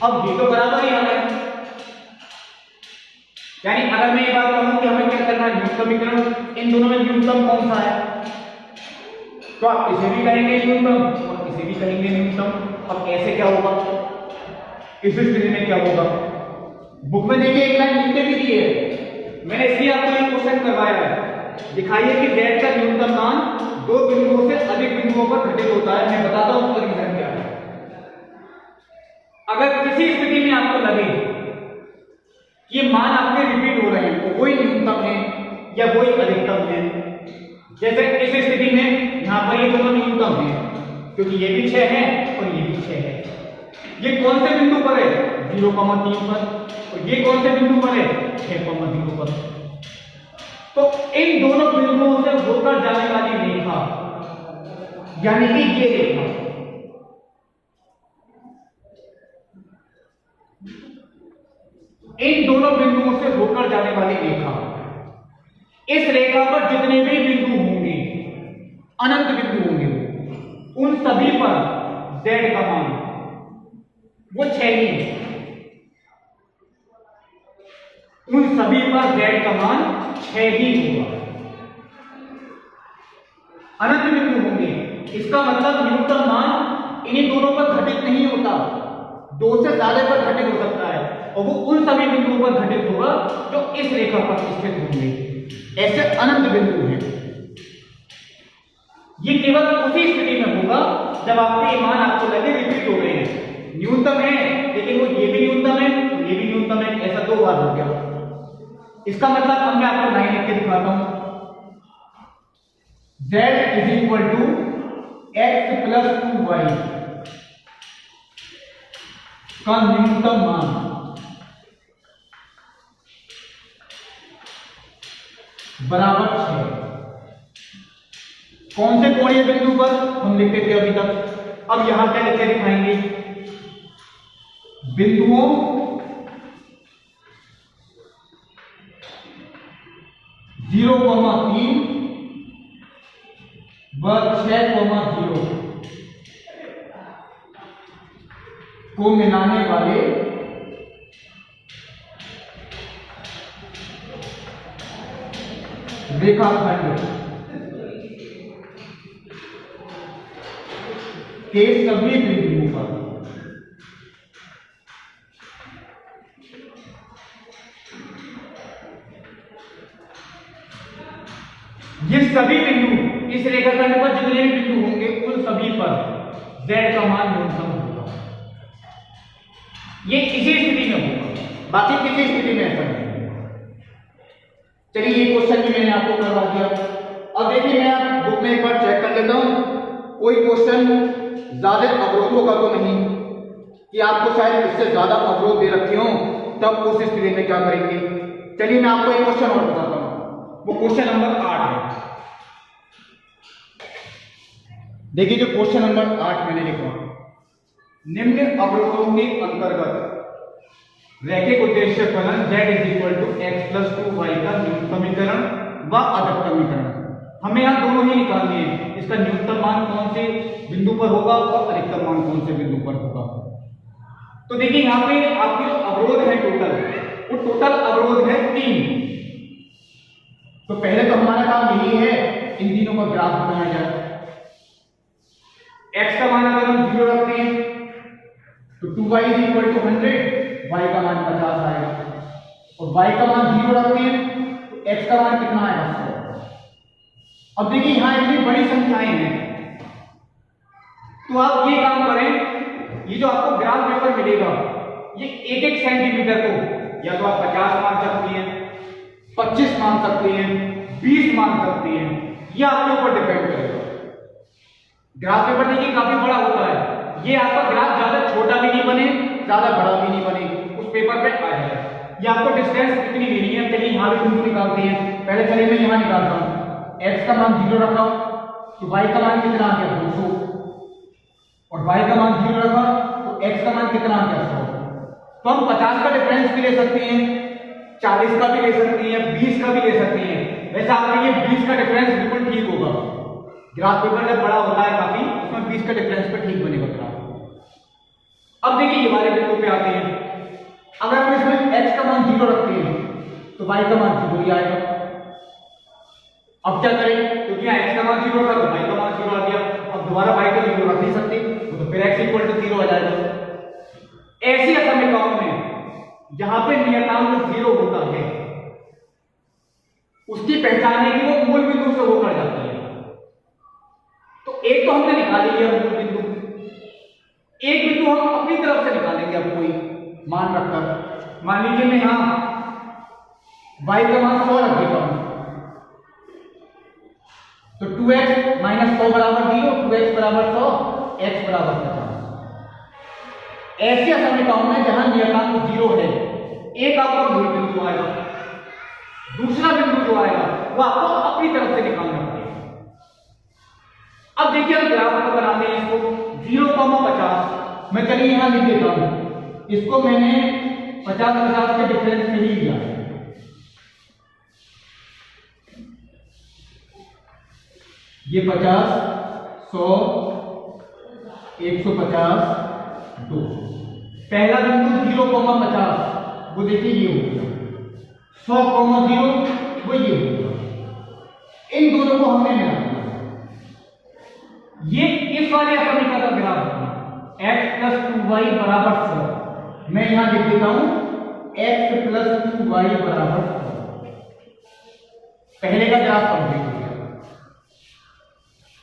अब ये तो बराबर ही है, यानी अगर मैं ये बात कहूं कि हमें क्या करना है, न्यूनतम समीकरण इन दोनों में न्यूनतम कौन सा है, तो आप इसे भी कहेंगे न्यूनतम और इसे भी कहेंगे न्यूनतम। अब ऐसे क्या होगा, इस स्थिति में क्या होगा, बुक में देखिए एक लाइन नीचे भी दी है, मैंने इसलिए आपको ये क्वेश्चन करवाया है, दिखाइए कि z का न्यूनतम मान 2 बिंदुओं से अधिक बिंदुओं पर घटित होता है। मैं बताता हूं उसका रीजन क्या है। अगर किसी स्थिति में आपको लगे कि ये मान आपके रिपीट हो रहे हैं, तो वही न्यूनतम है या वही अधिकतम है, जैसे इस स्थिति में यहां पर ये दोनों न्यूनतम है क्योंकि ये भी 6 है और ये भी 6 है। ये कौन से बिंदु पर है, 0,3 पर, और ये कौन से बिंदु पर है, 6,0 पर। तो इन दोनों बिंदुओं से होकर जाने वाली रेखा यानी कि ये रेखा, इन दोनों बिंदुओं से होकर जाने वाली रेखा, इस रेखा पर जितने भी बिंदु होंगे, अनंत बिंदु होंगे, उन सभी पर z का मान वो 6 ही है, उन सभी पर z का मान 6 ही होगा। अनंत बिंदु होंगे, इसका मतलब न्यूनतम मान इन्हीं दोनों पर घटित नहीं होता, 2 से ज्यादा पर घटित हो सकता है, और वो उन सभी बिंदुओं पर घटित होगा जो इस रेखा पर स्थित होंगे। ऐसे अनंत बिंदु हैं। ये केवल उसी स्थिति में होगा जब आपके ये मान आपको लगे रिपीट हो रहे हैं, न्यूनतम है लेकिन वो ये भी न्यूनतम है और ये भी न्यूनतम है, ऐसा 2 बार हो गया। इसका मतलब अब मैं आपको लाइन लिख के दिखाता हूं, z = x + 2y का न्यूनतम मान बराबर 6। कौन से कोणीय बिंदु पर हम लिखते थे अभी तक, अब यहां क्या लिख के दिखाएंगे, बिंदुओं 0,3 व 6,0 को मिलाने वाले रेखाखंड के सभी बिंदुओं पर ये सभी बिंदु, इस रेखाखंड पर जितने भी बिंदु होंगे उन सभी पर z का मान न्यूनतम होगा। ये इसी स्थिति में होगा, बाकी किसी स्थिति में ऐसा नहीं। चलिए ये क्वेश्चन भी मैंने आपको करवा दिया। अब देखिए मैं बुक में एक बार चेक कर लेता हूं, कोई क्वेश्चन ज्यादा अवरोधों का तो नहीं कि आपको शायद इससे ज्यादा अवरोध दे रखे हो, तब उस स्थिति में क्या करेंगे। चलिए मैं आपको एक क्वेश्चन और बताता हूं, वो क्वेश्चन नंबर 8 है। देखिए जो क्वेश्चन नंबर 8 मैंने लिखा, निम्न अवरोधों के अंतर्गत रैखिक उद्देश्य फलन z = x + 2y का न्यूनतमीकरण व अधिकतमीकरण, हमें यहां दोनों ही निकालनी है। इसका न्यूनतम मान कौन से बिंदु पर होगा और अधिकतम मान कौन से बिंदु पर होगा। तो देखिए यहां पे आपके जो अवरोध है टोटल, वो टोटल अवरोध है 3। तो पहले तो हमारा काम यही है इन तीनों का ग्राफ बनाया जाए। x का मान अगर हम 0 रखते हैं तो 2y = 100, y का मान 50 आएगा, और y का मान 0 रखते हैं तो x का मान कितना आएगा 100। अब देखिए यहां इतनी बड़ी संख्याएं हैं, तो आप ये काम करें, ये जो आपको ग्राफ पेपर मिलेगा ये 1-1 सेंटीमीटर को या तो आप 50 मान सकती हैं, 25 मान सकती हैं, 20 मान सकती हैं, ये आपके ऊपर डिपेंड करेगा। ग्राफ पेपर देखिए काफी बड़ा होता है, ये आपका ग्राफ ज्यादा छोटा भी नहीं बने ज्यादा बड़ा भी नहीं बने, उस पेपर पे आ जाए। ये आपको डिस्टेंस कितनी लेनी है, चलिए यहां भी बिंदु निकालते हैं। पहले चलिए मैं यहां निकालता हूं, x का मान 0 रखा तो y का मान कितना आ गया 200, और y का मान 0 रखा तो x का मान कितना आ गया 100। तो हम 50 का डिफरेंस भी ले सकते हैं, 40 का भी ले सकते हैं, 20 का भी ले सकते हैं। वैसे आपके ये 20 का डिफरेंस बिल्कुल ठीक होगा, ग्राफ पेपर जब बड़ा होता है काफी, उसमें 20 का डिफरेंस पे ठीक बनेगा ग्राफ। अब देखिए ये वाले बिंदु पे आते हैं, अगर हम इसमें x का मान 0 रखते हैं तो y का मान 0 ही आएगा। अब क्या करें, क्योंकि यहाँ x का मान 0 था तो y का मान 0 आ गया, अब दोबारा y का 0 रख नहीं सकते, तो फिर x = 0 आ जाएगा। ऐसी समीकरणों में जहां पे नियतांक 0 होता है उसकी पहचान है कि वो मूल बिंदु से होकर जाती है। तो एक तो हमने निकाल लिया मूल बिंदु, एक बिंदु हम अपनी तरफ से निकालेंगे। अब कोई मान रखकर, मान लीजिए मैं यहां y का मान 100 रख देता हूं, तो 2x - 100 = 0, 2x = 100, x = 50। ऐसे समीकरणों में जहां नियतांक 0 है, एक आपका मूल बिंदु आएगा, दूसरा बिंदु जो आएगा वो आपको अपनी तरफ से निकालना पड़ेगा। अब देखिए हम ग्राफ को बनाते हैं, इसको 0,50 मैं चलिए यहां लिख देता हूं, इसको मैंने 50-50 के डिफरेंस में ही लिया। ये 50, 100, 150, 200। पहला बिंदु 0,50 वो देखिए ये हो गया, 100,0 वो ये हो गया। इन दोनों को हमने मिला दिया, ये इस वाले समीकरण का ग्राफ होगा x + 2y = 100। मैं यहां लिख देता हूं x + 2y = 100। पहले का ग्राफ कंप्लीट हो गया।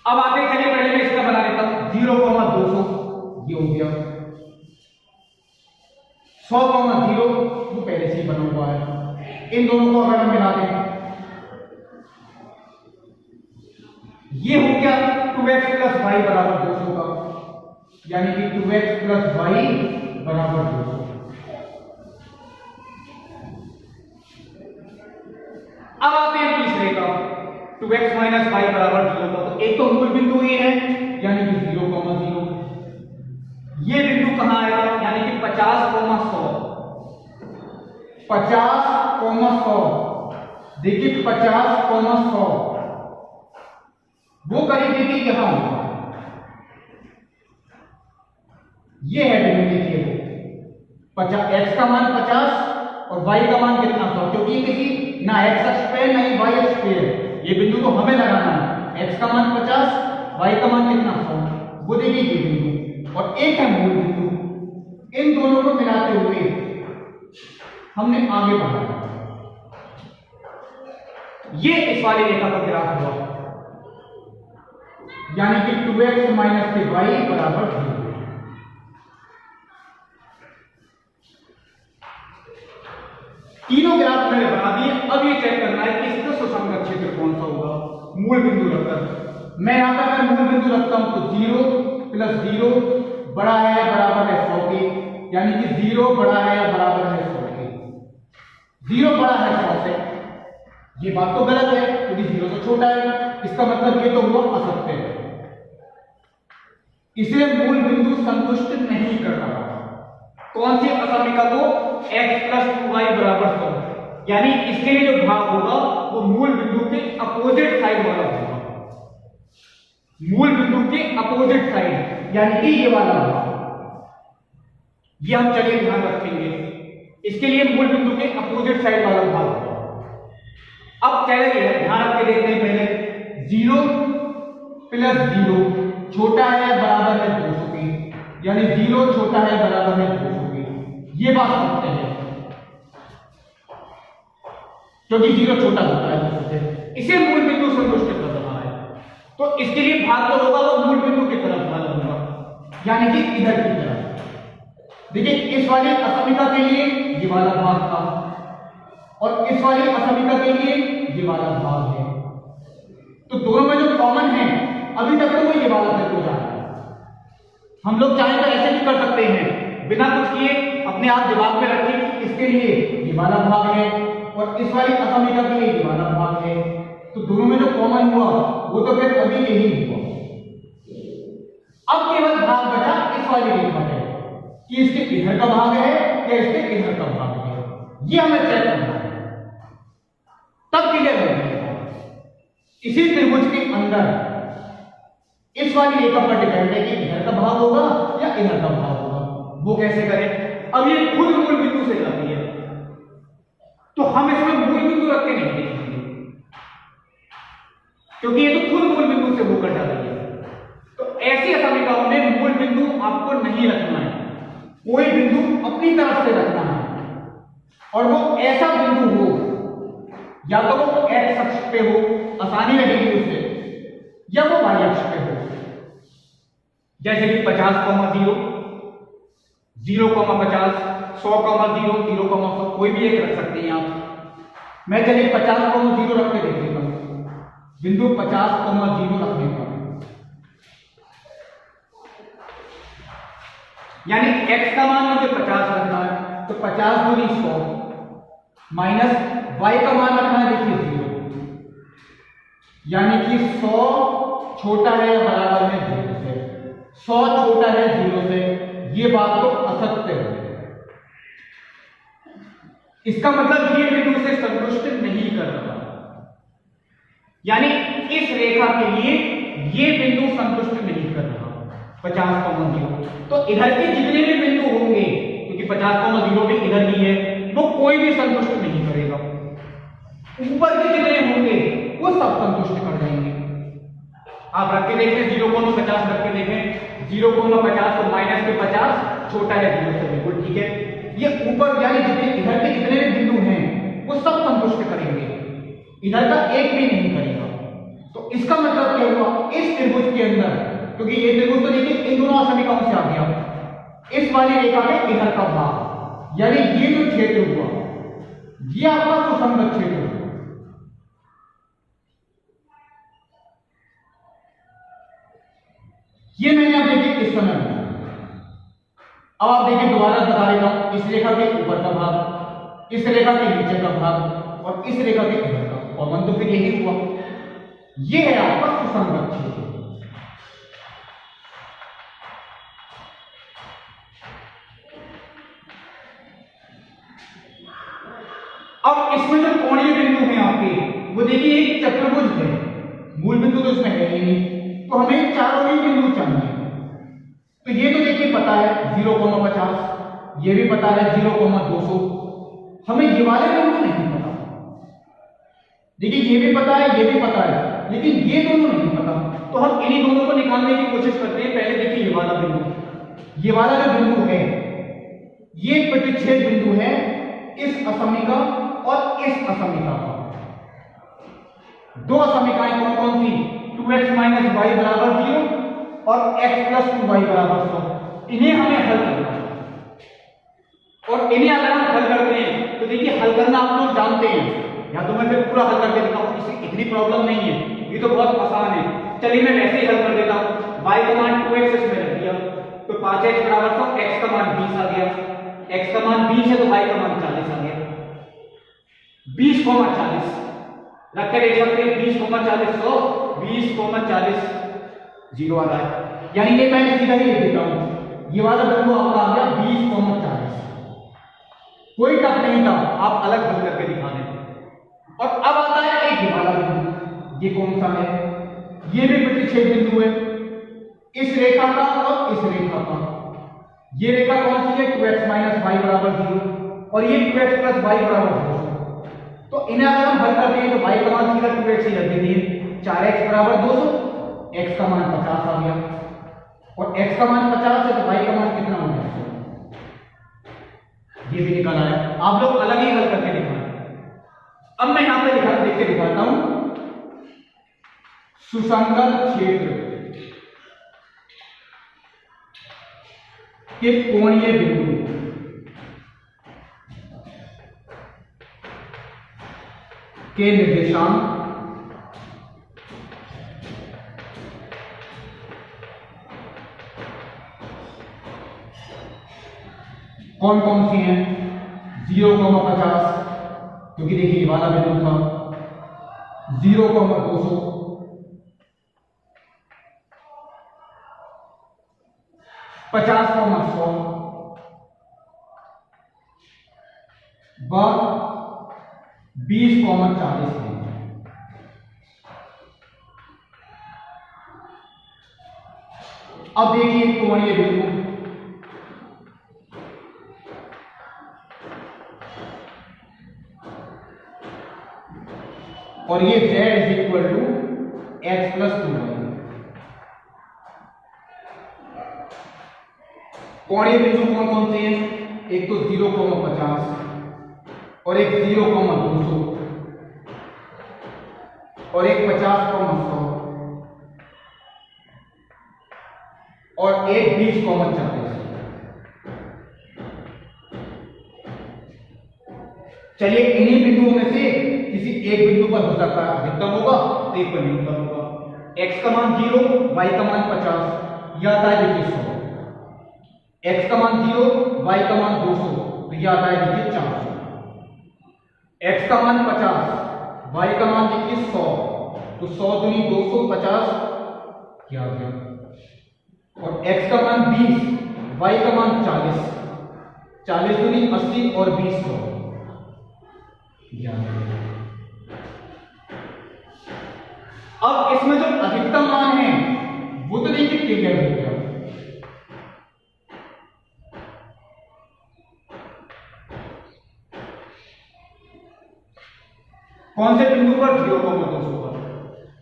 अब आते चलिए पहले मैं इसका बना लेता हूं, 0,200 ये हो गया, 100,0 वो पहले से ही बना हुआ है। इन दोनों को अगर हम मिला दें ये हो गया 2x + y = 200 का, यानी कि 2x + y = 200। अब आते हैं तीसरे का, 2x - y = 0 का। तो एक तो मूल बिंदु ये है, यानी कि 0,0। ये बिंदु कहां आएगा, यानी कि 50,100, 50,100 देखिए 50,100 वो करीब देखिए यहां होगा, ये है बिंदु देखिए वो 50, x का मान 50 और y का मान कितना 100, क्योंकि किसी ना x अक्ष पे ना ही y अक्ष पे है, ये बिंदु तो हमें लगाना है। x का मान 50, y का मान कितना 100, वो देखिए ये बिंदु और एक है मूल बिंदु, इन दोनों को मिलाते हुए हमने आगे बढ़ा, ये इस वाली रेखा का ग्राफ हुआ, यानी कि 2x माइनस 3y बराबर 0। तीनों ग्राफ मैंने बना दिए, अब ये चेक करना है कि इसका सुसंगत क्षेत्र कौन सा होगा। मूल बिंदु रखकर मैं यहां पर अगर मूल बिंदु रखता हूं तो 0 प्लस 0 बड़ा है या बराबर है 100 के, यानी कि 0 बड़ा है या बराबर है 100 के। 0 बड़ा है 100 से, ये बात तो गलत है क्योंकि 0 तो छोटा है, इसका मतलब ये तो हुआ असत्य है, इसे मूल बिंदु संतुष्ट नहीं कर रहा। कौन सी असमीका को? x प्लस 2y बराबर 100, यानी इसके लिए जो भाग होगा वो मूल बिंदु के अपोजिट साइड वाला होगा, मूल बिंदु के अपोजिट साइड, यानी कि ये वाला भाग, ये हम चलिए ध्यान रखेंगे, इसके लिए मूल बिंदु के अपोजिट साइड वाला भाग होगा। अब क्या है ध्यान रख के देखते हैं पहले, 0 प्लस 0 छोटा है बराबर है 200 के, यानी 0 छोटा है बराबर है 200 के, ये बात समझते हैं क्योंकि 0 छोटा होता है 200 से, इसे मूल बिंदु संतुष्ट कर रहा है, तो इसके लिए भाग तो होगा वो मूल बिंदु की तरफ वाला होगा, यानी कि इधर की तरफ। देखिए इस वाली असमीका के लिए ये वाला भाग था और इस वाली असमीका के लिए ये वाला भाग है, तो दोनों में जो कॉमन है अभी तक तो वो ये वाला तक हो जा रहा है। हम लोग चाहें तो ऐसे भी कर सकते हैं, बिना कुछ किए अपने आप दिमाग में रखें कि इसके लिए ये वाला भाग है और इस वाली असमीका के लिए ये वाला भाग है, तो दोनों में जो कॉमन हुआ वो तो फिर अभी यही हुआ। अब केवल भाग बचा इस वाली रेखा है कि इसके इधर का भाग है या इसके इधर का भाग है, ये हमें चेक करना है, तब क्लियर हो जाएगा। इसी त्रिभुज के अंदर इस वाली रेखा पर डिपेंड है कि इधर का भाग होगा या इधर का भाग होगा, वो कैसे करें। अब ये खुद मूल बिंदु से जाती है तो हम इसमें मूल बिंदु रख के नहीं देखेंगे क्योंकि ये तो खुद मूल बिंदु से होकर जा रही है, तो ऐसी असमीकाओं में मूल बिंदु आपको नहीं रखना है, कोई बिंदु अपनी तरफ से रखना है और वो ऐसा बिंदु हो या तो वो x अक्ष पे हो, आसानी रहेगी उससे, या वो y अक्ष पे हो, जैसे कि 50,0, 0,50, 100,0, 0,100, कोई भी एक रख सकते हैं आप। मैं चलिए 50,0 रख के देख देता हूं, बिंदु 50,0 रख देता हूं, यानी x का मान मुझे 50 रखना है, तो 50 दूनी 100 माइनस y का मान रखना है देखिए 0, यानी कि 100 छोटा है या बराबर है 0 से, 100 छोटा है 0 से, ये बात तो असत्य है, इसका मतलब ये बिंदु से संतुष्ट नहीं कर रहा, यानी इस रेखा के लिए ये बिंदु संतुष्ट नहीं कर रहा 50,0, तो इधर के जितने भी बिंदु होंगे क्योंकि 50,0 भी इधर भी है, वो कोई भी संतुष्ट नहीं करेगा, ऊपर के जितने होंगे वो सब संतुष्ट कर जाएंगे। आप रख के देखें 0,50 रख के देखें, 0,50 तो माइनस के 50 छोटा है 0 से, बिल्कुल ठीक है, ये ऊपर यानी जितने इधर के जितने भी बिंदु हैं वो सब संतुष्ट करेंगे, इधर का एक भी नहीं करेगा, तो इसका मतलब क्या हुआ, इस त्रिभुज के अंदर, क्योंकि ये त्रिभुज तो देखिए इन दोनों असमीकाओं से आ गया, इस वाली रेखा के इधर का भाग, यानी ये जो क्षेत्र हुआ ये आपका सुसंगत क्षेत्र हुआ। ये मैंने आप देखिए इस समय, अब आप देखिए दोबारा बता देता हूं, इस रेखा के ऊपर का भाग, इस रेखा के नीचे का भाग और इस रेखा के इधर का कॉमन, तो फिर यही हुआ, ये है आपका सुसंगत क्षेत्र। अब इसमें जो कोणीय बिंदु हैं आपके, मूल बिंदु तो इसमें है ही नहीं, तो हमें चारों ही बिंदु चाहिए। तो ये तो देखिए पता है 0,50, ये भी पता है 0,200, हमें ये वाले बिंदु नहीं पता। देखिए ये भी पता है, ये भी पता है, लेकिन ये दोनों नहीं पता, तो हम इन्हीं दोनों को निकालने की कोशिश करते हैं। पहले देखिए ये वाला बिंदु, ये वाला जो बिंदु है ये प्रतिच्छेद बिंदु है इस असमिका और इस असमिका का। दो असमिकाएं कौन कौन सी? 2x माइनस वाई बराबर 0 और x प्लस 2y बराबर 100। इन्हें हमें हल करना है, और इन्हें अगर हम हल करते हैं तो देखिए हल करना आप लोग जानते हैं, या तो मैं फिर पूरा हल करके दिखाऊं, इससे इतनी प्रॉब्लम नहीं है, ये तो बहुत आसान है। चलिए मैं वैसे ही हल कर देता हूं। y का मान 2x इसमें रख दिया, तो 5x बराबर 100, x का मान 20 आ गया, x का मान 20 है तो y का मान 40 आ गया। 20,40 रख के देख सकते हैं, 20,40 100, 20,40 0 आ रहा है, यानी ये मैं सीधा ही लिख देता हूं, ये वाला बिंदु आपका आ गया 20,40। कोई टफ नहीं था, आप अलग हल करके दिखा दें। और अब आता है एक ये वाला बिंदु, ये कौन सा है? ये भी प्रतिच्छेद बिंदु है इस रेखा का और इस रेखा का। ये रेखा कौन सी है? 2x माइनस वाई बराबर 0 और ये 2x प्लस वाई बराबर 200। तो इन्हें अगर हम हल करते हैं तो y का मान सीधा 2x ही रख देंगे, 4x बराबर 200, x का मान 50 आ गया, और x का मान 50 है तो y का मान कितना हो गया? ये भी निकल आया। आप लोग अलग ही हल करके दिखाएं। अब मैं यहां पे देख के दिखाता हूं, सुसंगत क्षेत्र के कोणीय बिंदु के निर्देशांक कौन कौन सी हैं? 0,50 क्योंकि देखिए ये वाला बिंदु था, 0,200, 50,100 व 20,40 है। अब देखिए कोणीय बिंदु, और ये z is equal to x plus 2y। कोणीय बिंदु कौन कौन से हैं? एक तो 0,50 और एक 0,200 और एक 50,100 और एक 20,40। चलिए इन्हीं बिंदुओं में से किसी एक बिंदु पर हो सकता है अधिकतम होगा तो एक पर न्यूनतम होगा। x का मान 0, y का मान 50, यह आता है देखिए 100। x का मान 0, y का मान 200, तो यह आता है देखिए 400। x का मान 50, y का मान देखिए 100, तो 100 दूनी 250 क्या आ गया, और x का मान 20, y का मान 40, 40 दूनी 80 और 20 100। अब इसमें जो अधिकतम मान है वो तो देखिए क्लियर हो गया। कौन से बिंदु पर? 0,200 पर।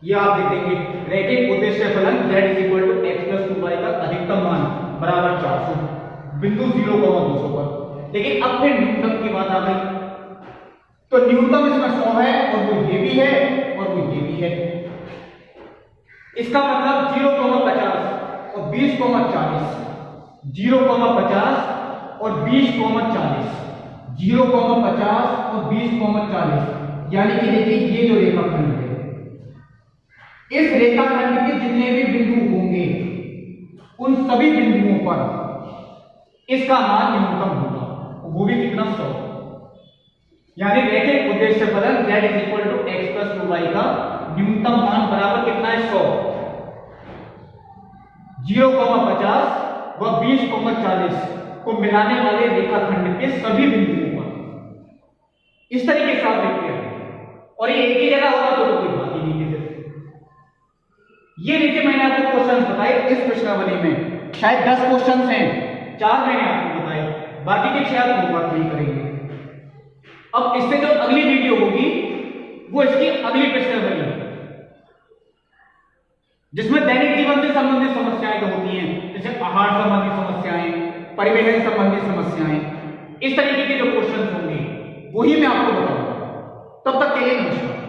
ये आप देखेंगे रैखिक उद्देश्य फलन z is equal to x plus 2y का अधिकतम मान बराबर 400, बिंदु 0,200 पर। लेकिन अब फिर न्यूनतम की बात आ गई, तो न्यूनतम इसमें 100 है और वो ये भी है और वो ये भी है। इसका मतलब 0,50 और 20,40, 0,50 और 20,40, 0,50 और 20,40, यानी कि देखिए ये जो रेखाखंड है, इस रेखाखंड के जितने भी बिंदु होंगे उन सभी बिंदुओं पर इसका मान न्यूनतम होगा, वो भी कितना? 100। यानी रैखिक उद्देश्य फलन z is equal to x plus 2y का न्यूनतम मान बराबर कितना है? 100। 0,50 व 20,40 को मिलाने वाले रेखाखंड के सभी बिंदुओं पर इस तरीके से आप देखते हैं, और ये एक ही जगह होगा तो कोई बात ही नहीं है। ये देखिए मैंने आपको क्वेश्चंस बताए इस प्रश्नावली में, शायद 10 क्वेश्चंस हैं, 4 मैंने आपको बताए, बाकी के 6 आप होमवर्क नहीं करेंगे। अब इससे जो अगली वीडियो होगी वो इसकी अगली प्रश्नावली, जिसमें दैनिक जीवन से संबंधित समस्याएं जो होती हैं, जैसे आहार संबंधी समस्याएं, परिवहन संबंधी समस्याएं, इस तरीके के जो क्वेश्चंस होंगे वही मैं आपको बताऊंगा। तब तक के लिए नमस्कार।